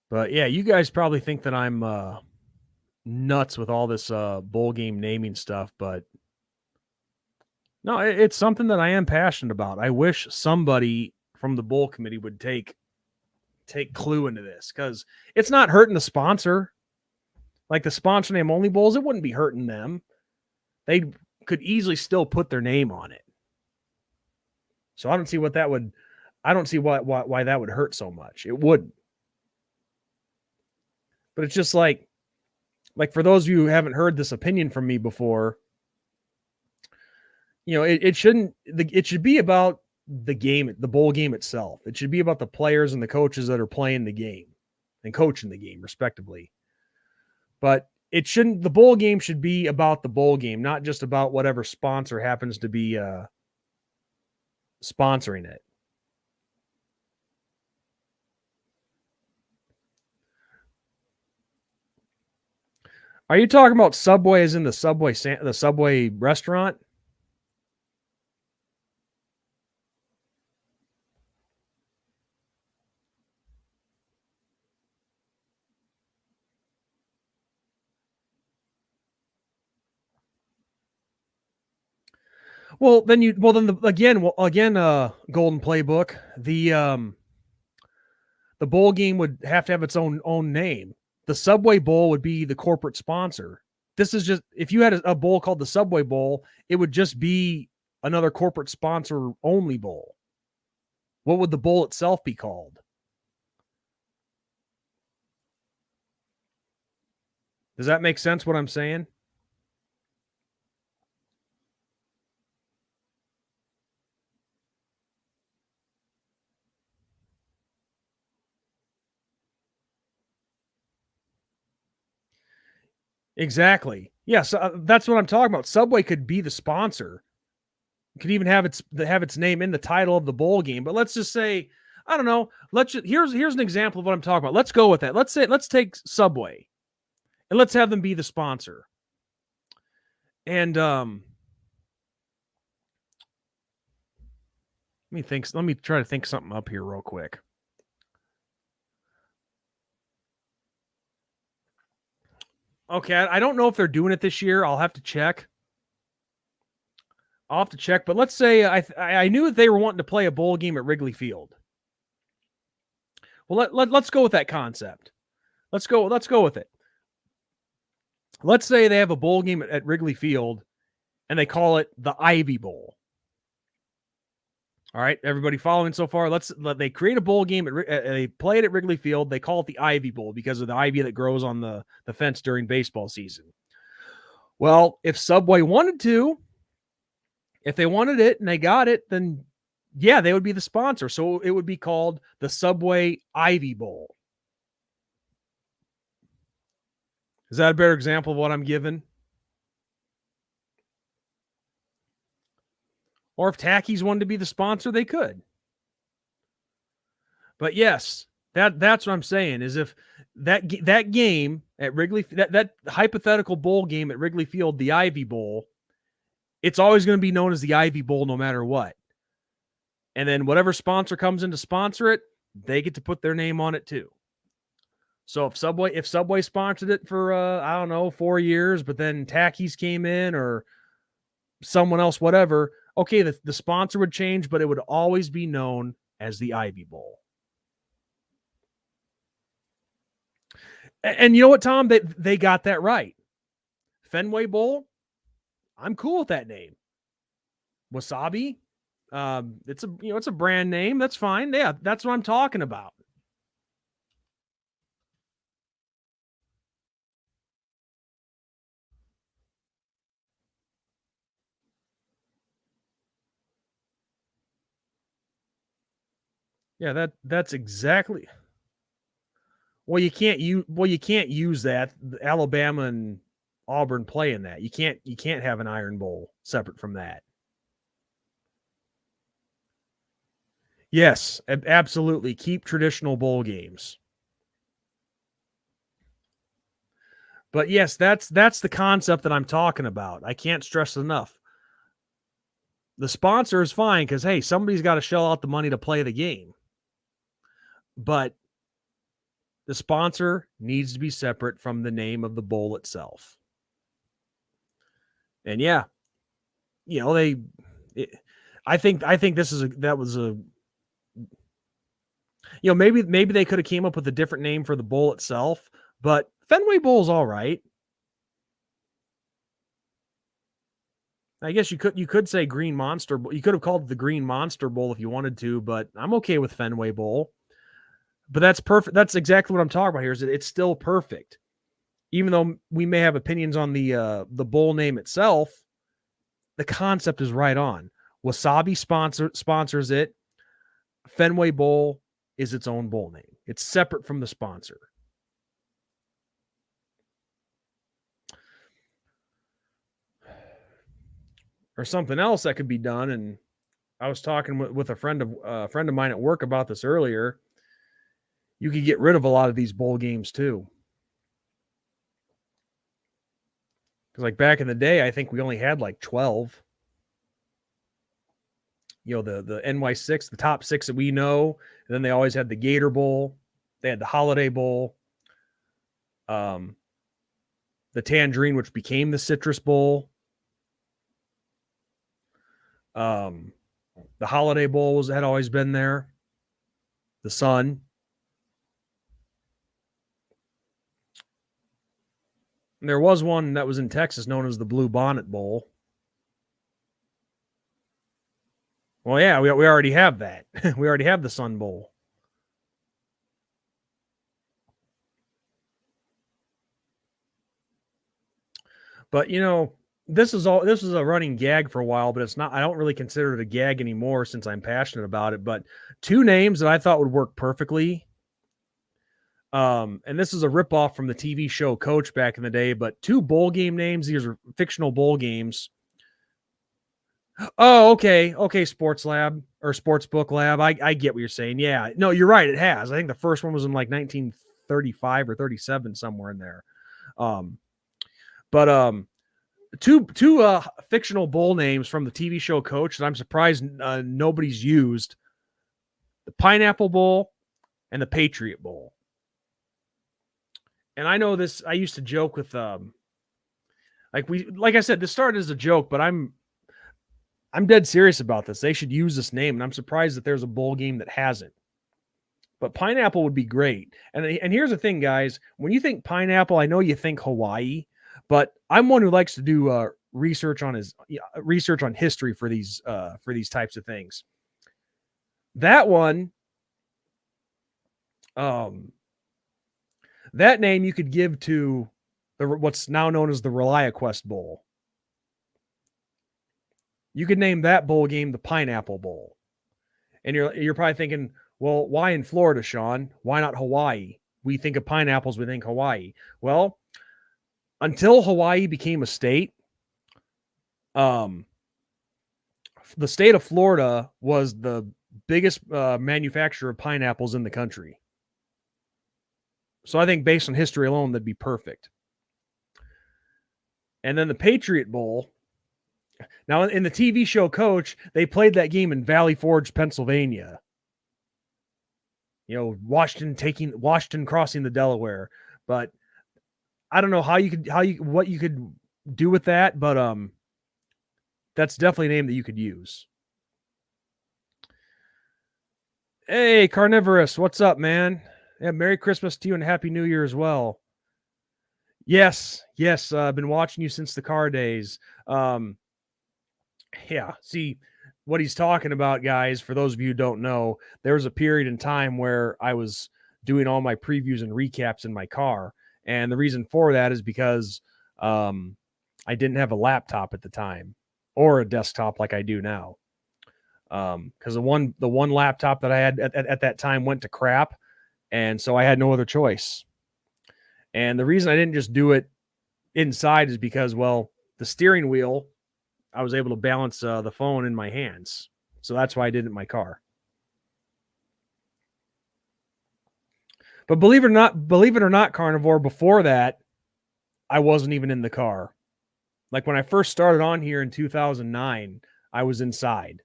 But yeah, you guys probably think that I'm nuts with all this bowl game naming stuff, but no, it's something that I am passionate about. I wish somebody from the bowl committee would take clue into this because it's not hurting the sponsor. Like the sponsor name only bowls, it wouldn't be hurting them. They could easily still put their name on it. So I don't see what that would. I don't see why that would hurt so much. It wouldn't. But it's just like for those of you who haven't heard this opinion from me before, you know, it shouldn't. It should be about the game, the bowl game itself. It should be about the players and the coaches that are playing the game and coaching the game, respectively. But it shouldn't. The bowl game should be about the bowl game, not just about whatever sponsor happens to be sponsoring it. Are you talking about Subway as in the Subway restaurant? Well, then Golden Playbook, the bowl game would have to have its own name. The Subway Bowl would be the corporate sponsor. This is just if you had a bowl called the Subway Bowl, it would just be another corporate sponsor only bowl. What would the bowl itself be called? Does that make sense what I'm saying? Exactly. Yes, that's what I'm talking about. Subway could be the sponsor. It could even have its name in the title of the bowl game. But let's just say, I don't know. Here's an example of what I'm talking about. Let's go with that. Let's take Subway, and let's have them be the sponsor. And let me try to think something up here real quick. Okay, I don't know if they're doing it this year. I'll have to check. But let's say I knew that they were wanting to play a bowl game at Wrigley Field. Well, let's go with that concept. Let's go with it. Let's say they have a bowl game at Wrigley Field, and they call it the Ivy Bowl. All right, everybody following so far? They create a bowl game. They play it at Wrigley Field. They call it the Ivy Bowl because of the ivy that grows on the fence during baseball season. Well, if Subway wanted to, if they wanted it and they got it, then yeah, they would be the sponsor. So it would be called the Subway Ivy Bowl. Is that a better example of what I'm giving? Or if Takis wanted to be the sponsor, they could. But yes, that's what I'm saying is if that game at Wrigley, that hypothetical bowl game at Wrigley Field, the Ivy Bowl, it's always going to be known as the Ivy Bowl no matter what. And then whatever sponsor comes in to sponsor it, they get to put their name on it too. So if Subway sponsored it for I don't know 4 years, but then Takis came in or someone else, whatever, okay, the sponsor would change, but it would always be known as the Ivy Bowl. And you know what, Tom? They got that right. Fenway Bowl, I'm cool with that name. Wasabi, it's a brand name. That's fine. Yeah, that's what I'm talking about. Yeah, that's exactly. Well, you can't use that. Alabama and Auburn play in that. You can't have an Iron Bowl separate from that. Yes, absolutely. Keep traditional bowl games. But yes, that's the concept that I'm talking about. I can't stress enough. The sponsor is fine because, hey, somebody's got to shell out the money to play the game. But the sponsor needs to be separate from the name of the bowl itself. And yeah, I think maybe they could have came up with a different name for the bowl itself, but Fenway Bowl's all right. I guess you could say Green Monster. You could have called it the Green Monster Bowl if you wanted to, but I'm okay with Fenway Bowl. But that's perfect. That's exactly what I'm talking about here. Is that it's still perfect, even though we may have opinions on the bowl name itself. The concept is right on. Wasabi sponsors it. Fenway Bowl is its own bowl name. It's separate from the sponsor. Or something else that could be done. And I was talking with a friend of mine at work about this earlier. You could get rid of a lot of these bowl games too. Because like back in the day, I think we only had like 12. The NY6, the top 6 that we know. And then they always had the Gator Bowl. They had the Holiday Bowl. The Tangerine, which became the Citrus Bowl. The Holiday Bowl had always been there. The Sun. And there was one that was in Texas known as the Blue Bonnet Bowl. Well, yeah, we already have that. We already have the Sun Bowl. But this is a running gag for a while, but it's not. I don't really consider it a gag anymore since I'm passionate about it. But 2 names that I thought would work perfectly. And this is a ripoff from the TV show Coach back in the day, but 2 bowl game names. These are fictional bowl games. Oh, okay. Okay, Sports Lab or Sportsbook Lab. I get what you're saying. Yeah. No, you're right. It has. I think the first one was in like 1935 or 37, somewhere in there. But two fictional bowl names from the TV show Coach that I'm surprised nobody's used: the Pineapple Bowl and the Patriot Bowl. And I know this. I used to joke with like I said, this started as a joke, but I'm dead serious about this. They should use this name, and I'm surprised that there's a bowl game that hasn't. But pineapple would be great. And here's the thing, guys. When you think pineapple, I know you think Hawaii, but I'm one who likes to do research on history for these types of things. That one, that name you could give to what's now known as the ReliaQuest Bowl. You could name that bowl game the Pineapple Bowl. And you're probably thinking, well, why in Florida, Sean? Why not Hawaii? We think of pineapples, we think Hawaii. Well, until Hawaii became a state, the state of Florida was the biggest manufacturer of pineapples in the country. So I think based on history alone, that'd be perfect. And then the Patriot Bowl. Now, in the TV show Coach, they played that game in Valley Forge, Pennsylvania. You know, Washington crossing the Delaware. But I don't know what you could do with that, but that's definitely a name that you could use. Hey, Carnivorous, what's up, man? Yeah, Merry Christmas to you and Happy New Year as well. Yes, I've been watching you since the car days. Yeah, see what he's talking about, guys. For those of you who don't know, there was a period in time where I was doing all my previews and recaps in my car, and the reason for that is because I didn't have a laptop at the time or a desktop like I do now. Because the one laptop that I had at that time went to crap, and so I had no other choice. And the reason I didn't just do it inside is because, well, the steering wheel, I was able to balance the phone in my hands. So that's why I did it in my car. But believe it or not, Carnivore, before that, I wasn't even in the car. Like when I first started on here in 2009, I was inside.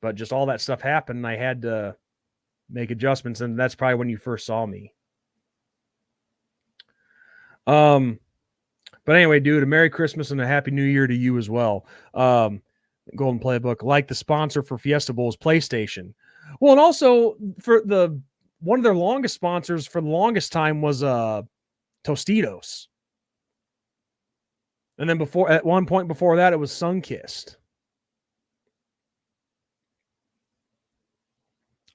But just all that stuff happened, and I had to make adjustments, and that's probably when you first saw me. But anyway, dude, a Merry Christmas and a Happy New Year to you as well. Golden Playbook, like the sponsor for Fiesta Bowl is PlayStation. Well, and also for one of their longest sponsors for the longest time was Tostitos. And then at one point before that, it was Sunkist.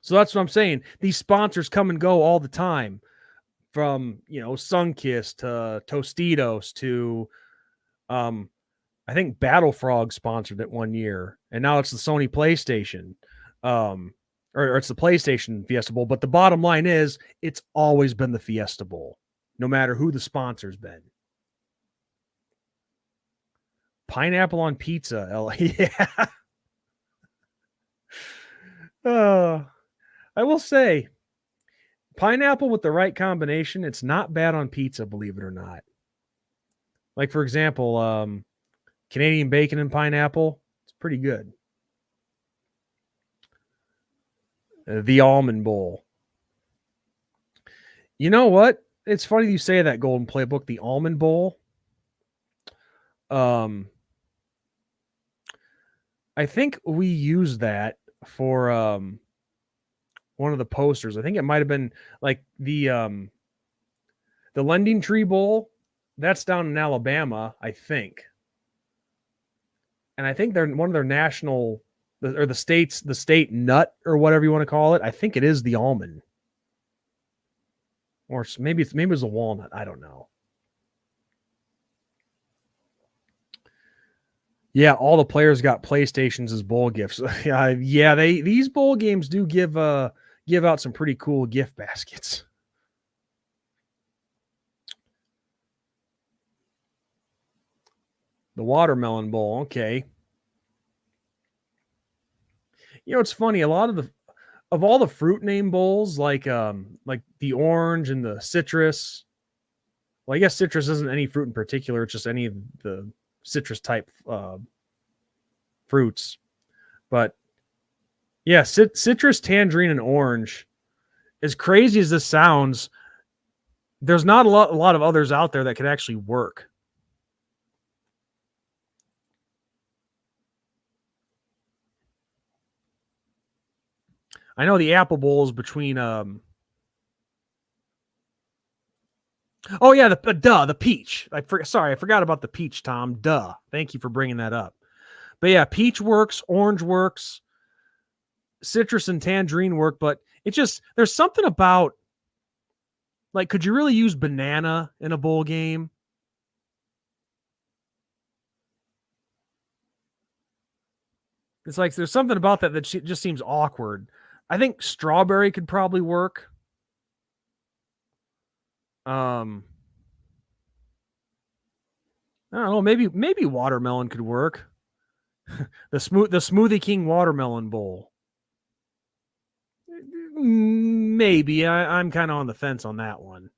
So that's what I'm saying. These sponsors come and go all the time. From, Sunkist to Tostitos to, I think Battle Frog sponsored it one year, and now it's the Sony PlayStation, or it's the PlayStation Fiesta Bowl. But the bottom line is, it's always been the Fiesta Bowl, no matter who the sponsor's been. Pineapple on pizza, yeah. I will say, pineapple with the right combination, it's not bad on pizza, believe it or not. Like, for example, Canadian bacon and pineapple, it's pretty good. The Almond Bowl. You know what? It's funny you say that, Golden Playbook, the Almond Bowl. I think we used that for one of the posters. I think it might have been like the Lending Tree Bowl. That's down in Alabama, I think. And I think they're one of their national, or the state nut, or whatever you want to call it. I think it is the almond. Or maybe it was a walnut. I don't know. Yeah, all the players got PlayStations as bowl gifts. Yeah, these bowl games do give out some pretty cool gift baskets. The Watermelon Bowl, okay. It's funny. A lot of all the fruit name bowls, like the orange and the citrus. Well, I guess citrus isn't any fruit in particular. It's just any of the citrus type fruits. But yeah, citrus, tangerine, and orange. As crazy as this sounds, there's not a lot of others out there that could actually work. I know the Apple Bowl is between oh yeah, the peach. I forgot about the peach, Tom. Duh. Thank you for bringing that up. But yeah, peach works, orange works. citrus and tangerine work, but there's something about, like, could you really use banana in a bowl game? It's like there's something about that just seems awkward. I think strawberry could probably work. I don't know. Maybe watermelon could work. the Smoothie King watermelon bowl. Maybe I'm kind of on the fence on that one.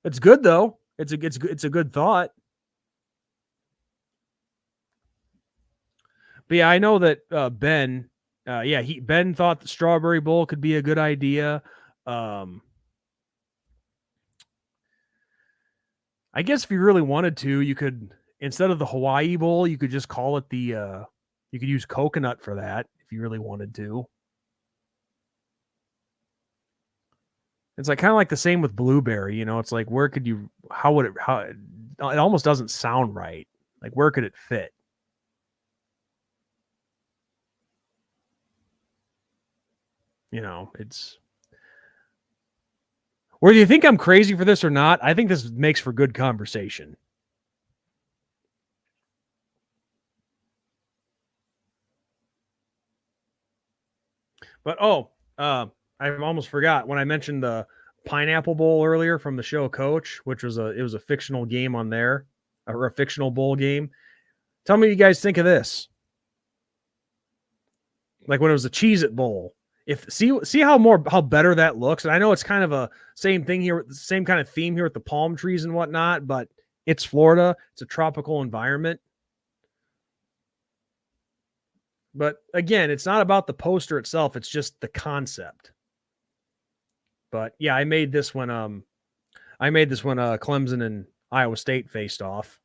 It's good though. It's a good thought. But yeah, I know that Ben, Ben thought the strawberry bowl could be a good idea. I guess if you really wanted to, you could, instead of the Hawaii bowl, you could just call it you could use coconut for that if you really wanted to. It's like kind of like the same with blueberry, it's like it almost doesn't sound right. Like where could it fit? It's, whether you think I'm crazy for this or not, I think this makes for good conversation. But I almost forgot when I mentioned the Pineapple Bowl earlier from the show Coach, which was a fictional game on there, or a fictional bowl game. Tell me what you guys think of this. Like when it was a Cheez-It Bowl. See how better that looks. And I know it's kind of a same thing here, same kind of theme here with the palm trees and whatnot, but it's Florida. It's a tropical environment. But again, it's not about the poster itself. It's just the concept. But yeah, I made this when Clemson and Iowa State faced off.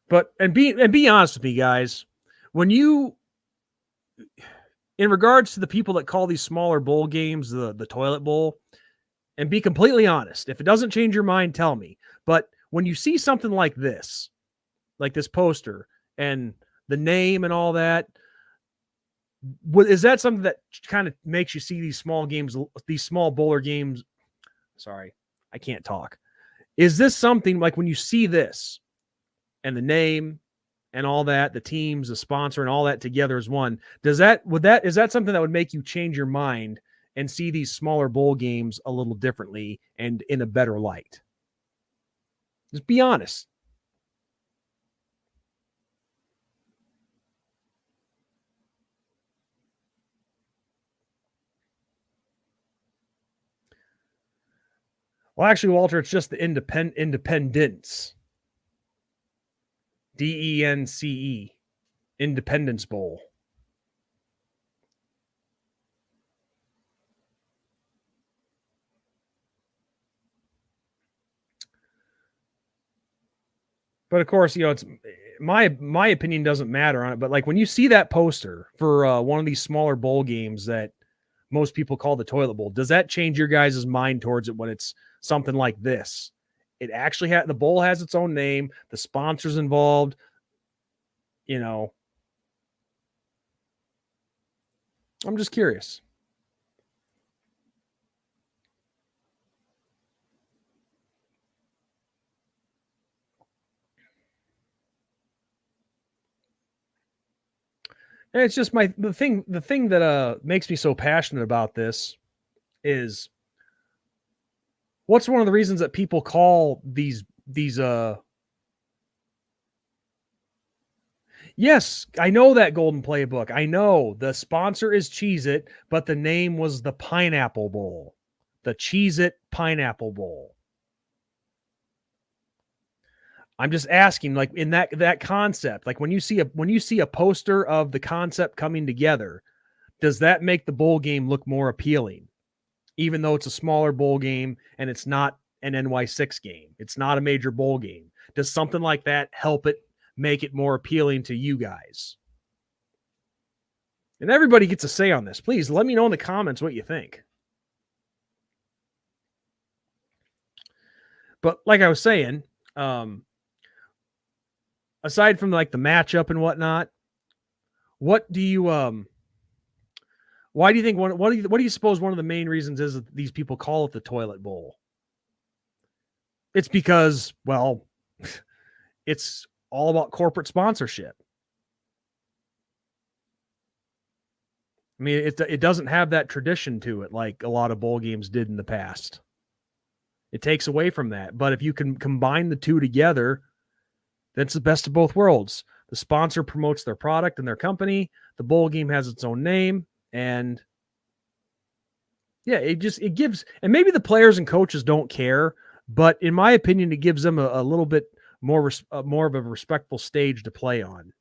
But be honest with me, guys, in regards to the people that call these smaller bowl games the toilet bowl, and be completely honest, if it doesn't change your mind, tell me. But when you see something like this poster and the name and all that, is that something that kind of makes you see these small games, these small bowler games? Sorry, I can't talk. Is this something like when you see this and the name and all that, the teams, the sponsor, and all that together as one, is that something that would make you change your mind and see these smaller bowl games a little differently and in a better light? Just be honest. Well, actually, Walter, it's just the Independence. DENCE. Independence Bowl. But of course, it's my opinion doesn't matter on it. But like when you see that poster for one of these smaller bowl games that most people call the toilet bowl, does that change your guys' mind towards it when it's something like this? It actually the bowl has its own name, the sponsors involved, I'm just curious. And it's just the thing that makes me so passionate about this is, what's one of the reasons that people call these yes, I know that Golden Playbook. I know the sponsor is Cheez-It, but the name was the Pineapple Bowl. The Cheez-It Pineapple Bowl. I'm just asking, like in that concept, like when you see a poster of the concept coming together, does that make the bowl game look more appealing? Even though it's a smaller bowl game and it's not an NY6 game, it's not a major bowl game. Does something like that help it make it more appealing to you guys? And everybody gets a say on this. Please let me know in the comments what you think. But like I was saying, aside from like the matchup and whatnot, What do you why do you think what do you suppose one of the main reasons is that these people call it the toilet bowl? It's because, well, it's all about corporate sponsorship. I mean, it doesn't have that tradition to it like a lot of bowl games did in the past. It takes away from that. But if you can combine the two together, that's the best of both worlds. The sponsor promotes their product and their company. The bowl game has its own name, and yeah, it gives. And maybe the players and coaches don't care, but in my opinion, it gives them a little bit more more of a respectful stage to play on.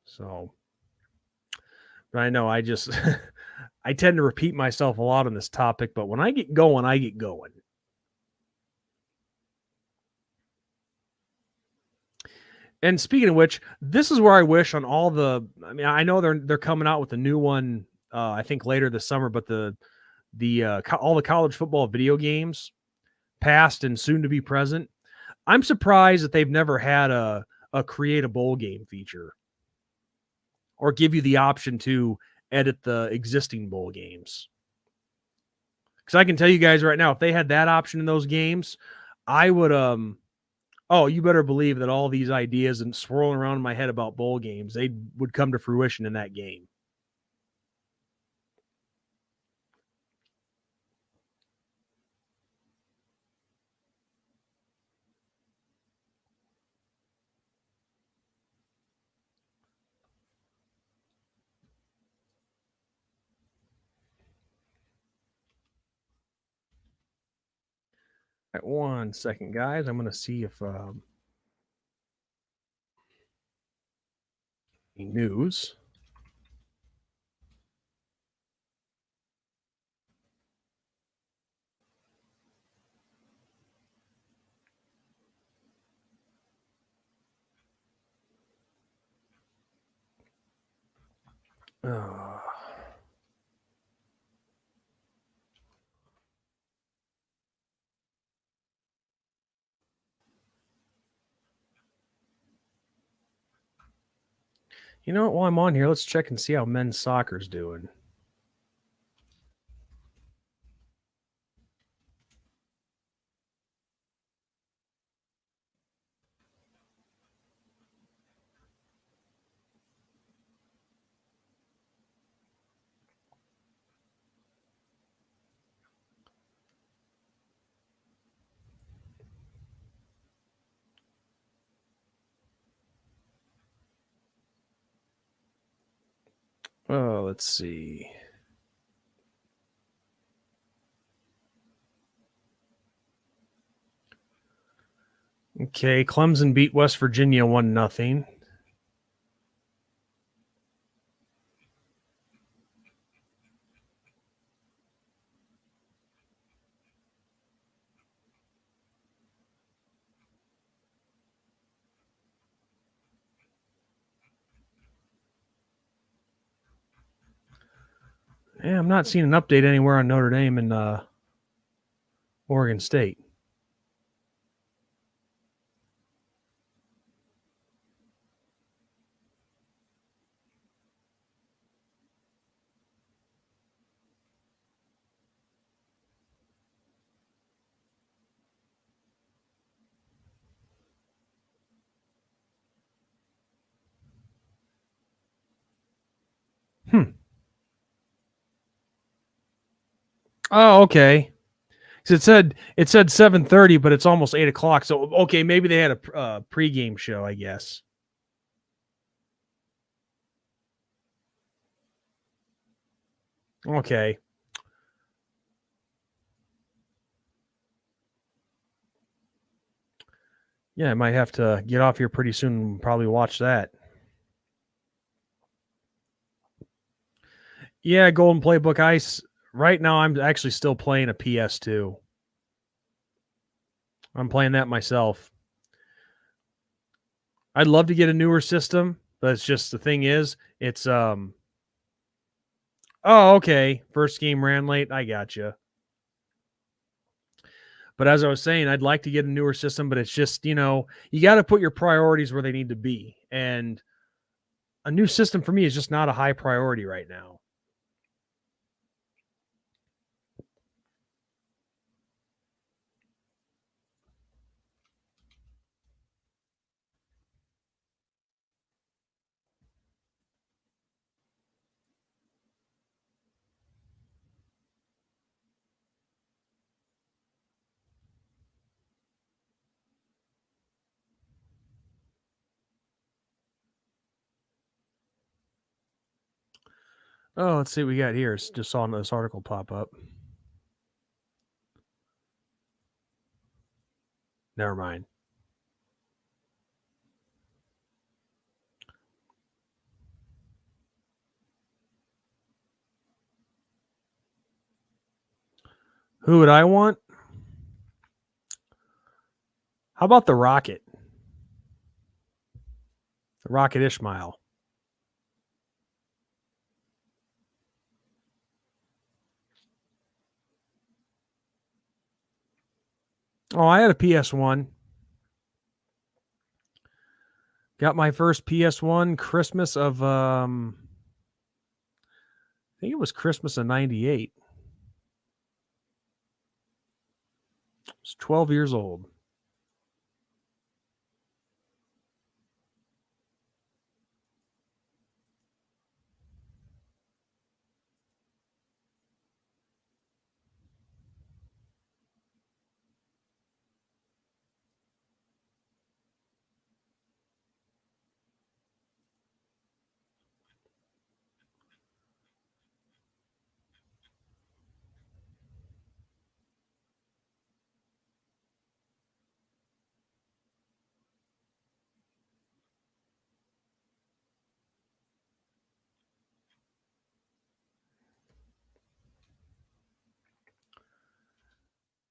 So, but I know I just I tend to repeat myself a lot on this topic, but when I get going, I get going. And speaking of which, this is where I wish on all the. I mean, I know they're coming out with a new one. I think later this summer, but all the college football video games, past and soon to be present. I'm surprised that they've never had a create a bowl game feature, or give you the option to edit the existing bowl games. Because I can tell you guys right now, if they had that option in those games, I would oh, you better believe that all these ideas and swirling around in my head about bowl games, they would come to fruition in that game. All right, 1 second, guys. I'm going to see if any news. You know what? While I'm on here, let's check and see how men's soccer's doing. Oh, let's see. Okay, Clemson beat West Virginia 1-0. Yeah, I'm not seeing an update anywhere on Notre Dame and Oregon State. Oh, okay. Because it said 7:30, but it's almost 8 o'clock. So okay, maybe they had a pregame show, I guess. Okay. Yeah, I might have to get off here pretty soon and probably watch that. Yeah, Golden Playbook Ice. Right now, I'm actually still playing a PS2. I'm playing that myself. I'd love to get a newer system, but it's just the thing is, it's oh, okay. First game ran late. I gotcha. But as I was saying, I'd like to get a newer system, but it's just, you got to put your priorities where they need to be. And a new system for me is just not a high priority right now. Oh, let's see what we got here. Just saw this article pop up. Never mind. Who would I want? How about the Rocket? The Rocket Ishmael. Oh, I had a PS1. Got my first PS1 Christmas of I think it was Christmas of 98. I was 12 years old.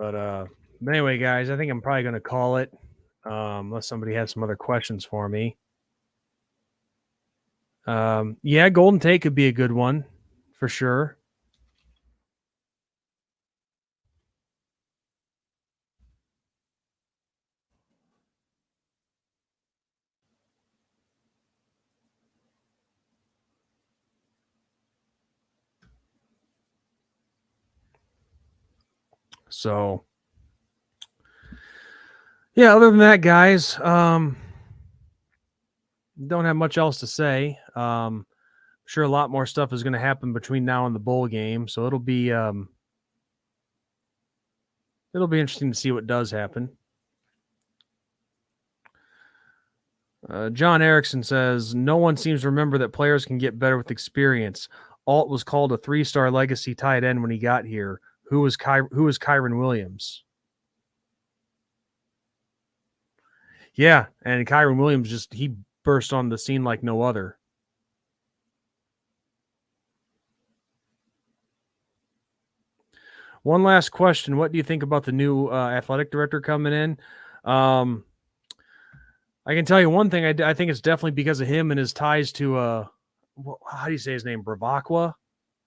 But anyway, guys, I think I'm probably going to call it unless somebody has some other questions for me. Yeah, Golden Tate could be a good one for sure. So, yeah, other than that, guys, don't have much else to say. Sure, a lot more stuff is going to happen between now and the bowl game, so it'll be interesting to see what does happen. John Erickson says no one seems to remember that players can get better with experience. Alt was called a 3-star legacy tight end when he got here. Who was Kyron Williams? Yeah, and Kyron Williams he burst on the scene like no other. One last question. What do you think about the new athletic director coming in? I can tell you one thing. I think it's definitely because of him and his ties to how do you say his name? Bravacqua?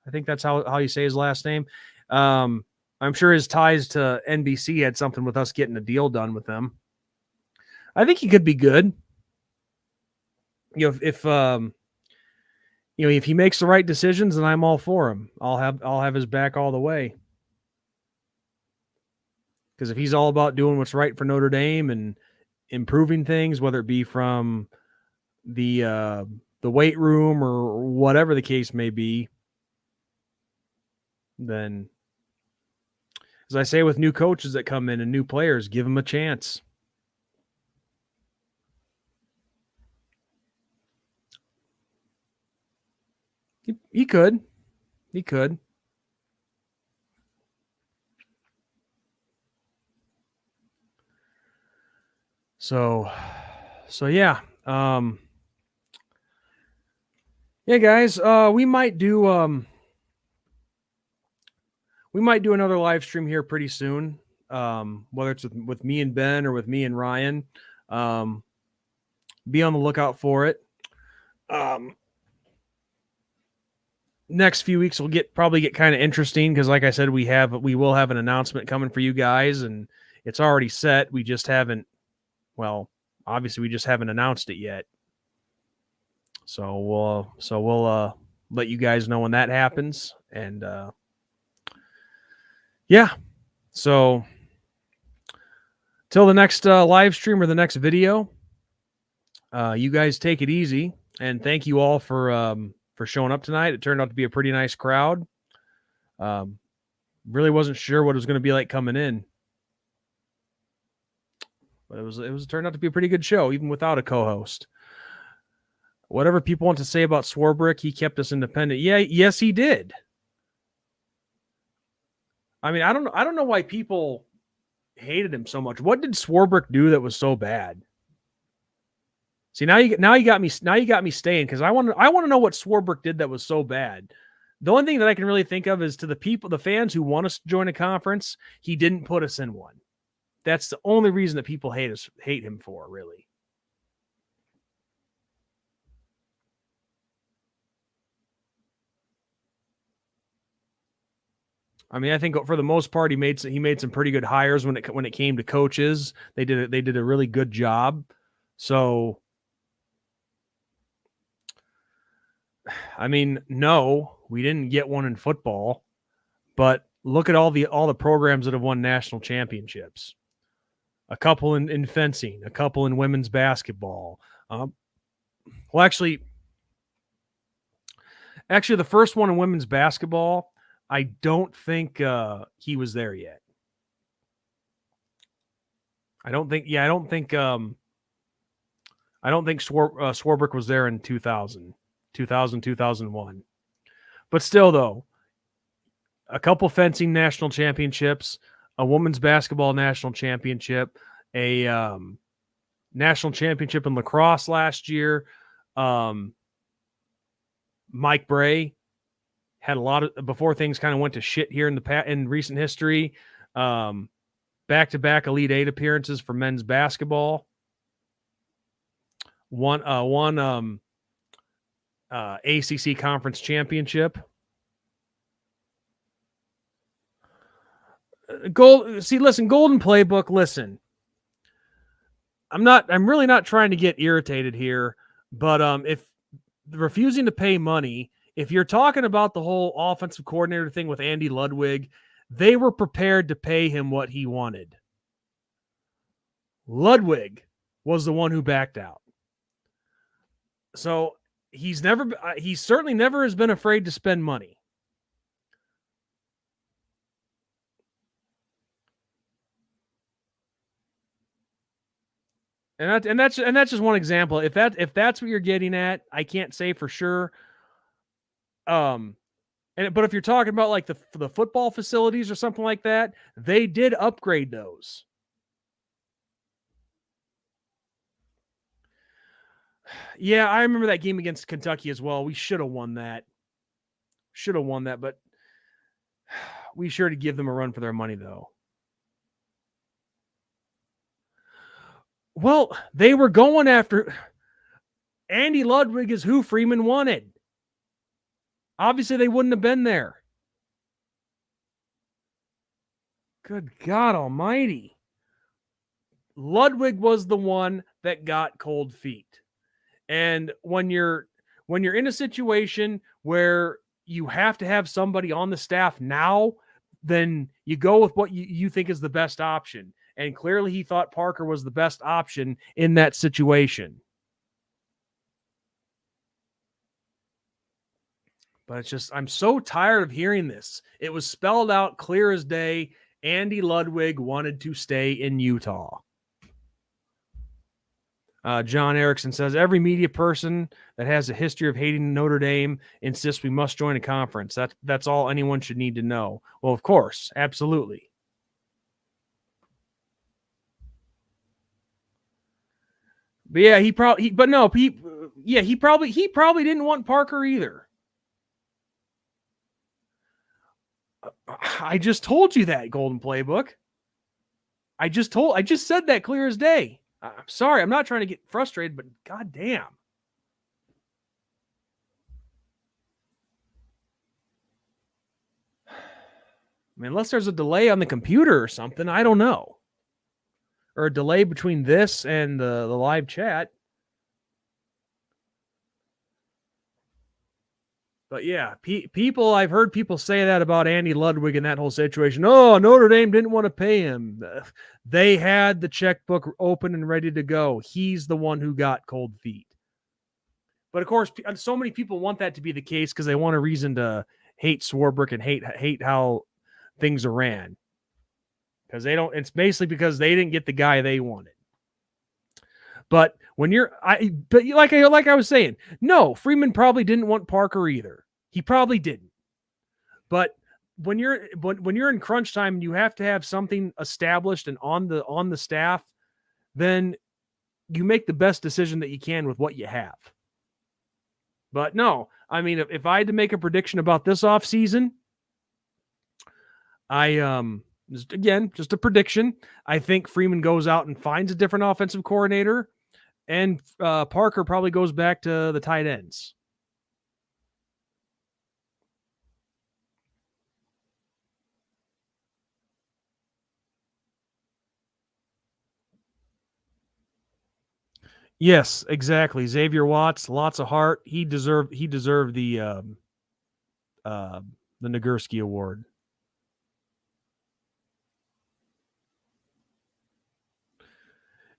I think that's how you say his last name. I'm sure his ties to NBC had something with us getting a deal done with them. I think he could be good. If he makes the right decisions, then I'm all for him. I'll have his back all the way. Because if he's all about doing what's right for Notre Dame and improving things, whether it be from the weight room or whatever the case may be, then, as I say with new coaches that come in and new players, give them a chance. He could. He could. So yeah. Yeah, guys, we might do another live stream here pretty soon. Whether it's with me and Ben or with me and Ryan. be on the lookout for it. Next few weeks will probably get kind of interesting because, like I said, we will have an announcement coming for you guys, and it's already set. We just haven't, well, obviously we just haven't announced it yet. So we'll let you guys know when that happens, and yeah. So till the next live stream or the next video, you guys take it easy, and thank you all for showing up tonight. It turned out to be a pretty nice crowd. Really wasn't sure what it was going to be like coming in, but it turned out to be a pretty good show, even without a co-host. Whatever people want to say about Swarbrick, he kept us independent. Yes, he did. I mean, I don't know why people hated him so much. What did Swarbrick do that was so bad? See, now you got me staying because I want to know what Swarbrick did that was so bad. The only thing that I can really think of is to the fans who want us to join a conference, he didn't put us in one. That's the only reason that people hate him for, really. I mean, I think for the most part, he made some pretty good hires when it came to coaches. They did a really good job. So, I mean, no, we didn't get one in football, but look at all the programs that have won national championships. A couple in fencing, a couple in women's basketball. Well, actually, the first one in women's basketball, I don't think he was there yet. I don't think Swarbrick was there in 2000, 2001. But still, though, a couple fencing national championships, a women's basketball national championship, a national championship in lacrosse last year. Mike Bray had a lot of, before things kind of went to shit here in recent history. Back-to-back Elite Eight appearances for men's basketball. One ACC conference championship. Golden Playbook. Listen, I'm really not trying to get irritated here, but if refusing to pay money, if you're talking about the whole offensive coordinator thing with Andy Ludwig, they were prepared to pay him what he wanted. Ludwig was the one who backed out. So he certainly never has been afraid to spend money. And that's just one example. If that's what you're getting at, I can't say for sure. But if you're talking about like the football facilities or something like that, they did upgrade those. Yeah, I remember that game against Kentucky as well. We should have won that. But we sure to give them a run for their money, though. Well, they were going after Andy Ludwig is who Freeman wanted. Obviously, they wouldn't have been there. Good God almighty. Ludwig was the one that got cold feet. And when you're in a situation where you have to have somebody on the staff now, then you go with what you think is the best option. And clearly he thought Parker was the best option in that situation. But it's just, I'm so tired of hearing this. It was spelled out clear as day. Andy Ludwig wanted to stay in Utah. John Erickson says, every media person that has a history of hating Notre Dame insists we must join a conference. That's all anyone should need to know. Well, of course, absolutely. But yeah, he probably didn't want Parker either. I just told you that, Golden Playbook. I just said that clear as day. I'm sorry, I'm not trying to get frustrated, but goddamn. I mean, unless there's a delay on the computer or something, I don't know. Or a delay between this and the live chat. But yeah, I've heard people say that about Andy Ludwig and that whole situation. Oh, Notre Dame didn't want to pay him. They had the checkbook open and ready to go. He's the one who got cold feet. But of course, so many people want that to be the case because they want a reason to hate Swarbrick and hate how things are ran. Because they don't. It's basically because they didn't get the guy they wanted. But but like I was saying, no, Freeman probably didn't want Parker either. He probably didn't. But when you're in crunch time, you have to have something established and on the staff. Then you make the best decision that you can with what you have. But no, I mean, if I had to make a prediction about this offseason, just a prediction. I think Freeman goes out and finds a different offensive coordinator. And Parker probably goes back to the tight ends. Yes, exactly. Xavier Watts, lots of heart. He deserved the Nagurski Award.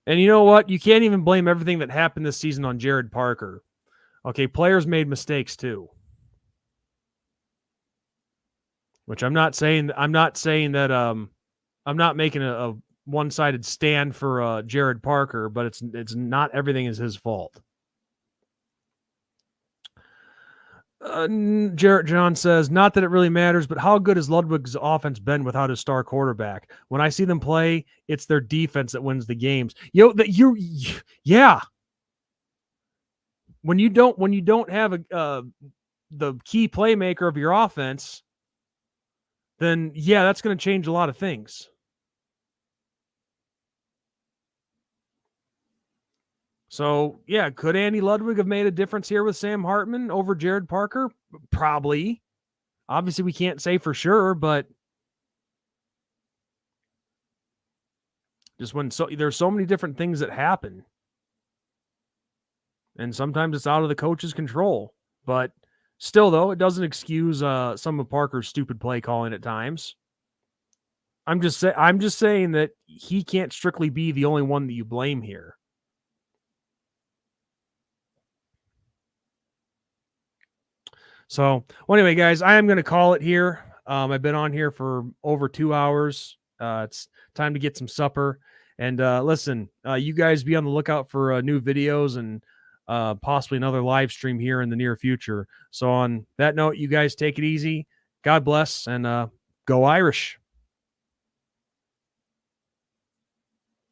And you know what? You can't even blame everything that happened this season on Jared Parker. Okay, players made mistakes too. Which I'm not saying that I'm not making a one-sided stand for Jared Parker, but it's not everything is his fault. Jarrett John says, not that it really matters, but how good has Ludwig's offense been without his star quarterback? When I see them play, it's their defense that wins the games. Yeah. When you don't have the key playmaker of your offense, then yeah, that's going to change a lot of things. So, yeah, could Andy Ludwig have made a difference here with Sam Hartman over Jared Parker? Probably. Obviously, we can't say for sure, but just there's so many different things that happen. And sometimes it's out of the coach's control. But still, though, it doesn't excuse some of Parker's stupid play calling at times. I'm just saying that he can't strictly be the only one that you blame here. So, well, anyway, guys, I am going to call it here. I've been on here for over 2 hours. It's time to get some supper. And listen, you guys be on the lookout for new videos and possibly another live stream here in the near future. So on that note, you guys take it easy. God bless and go Irish.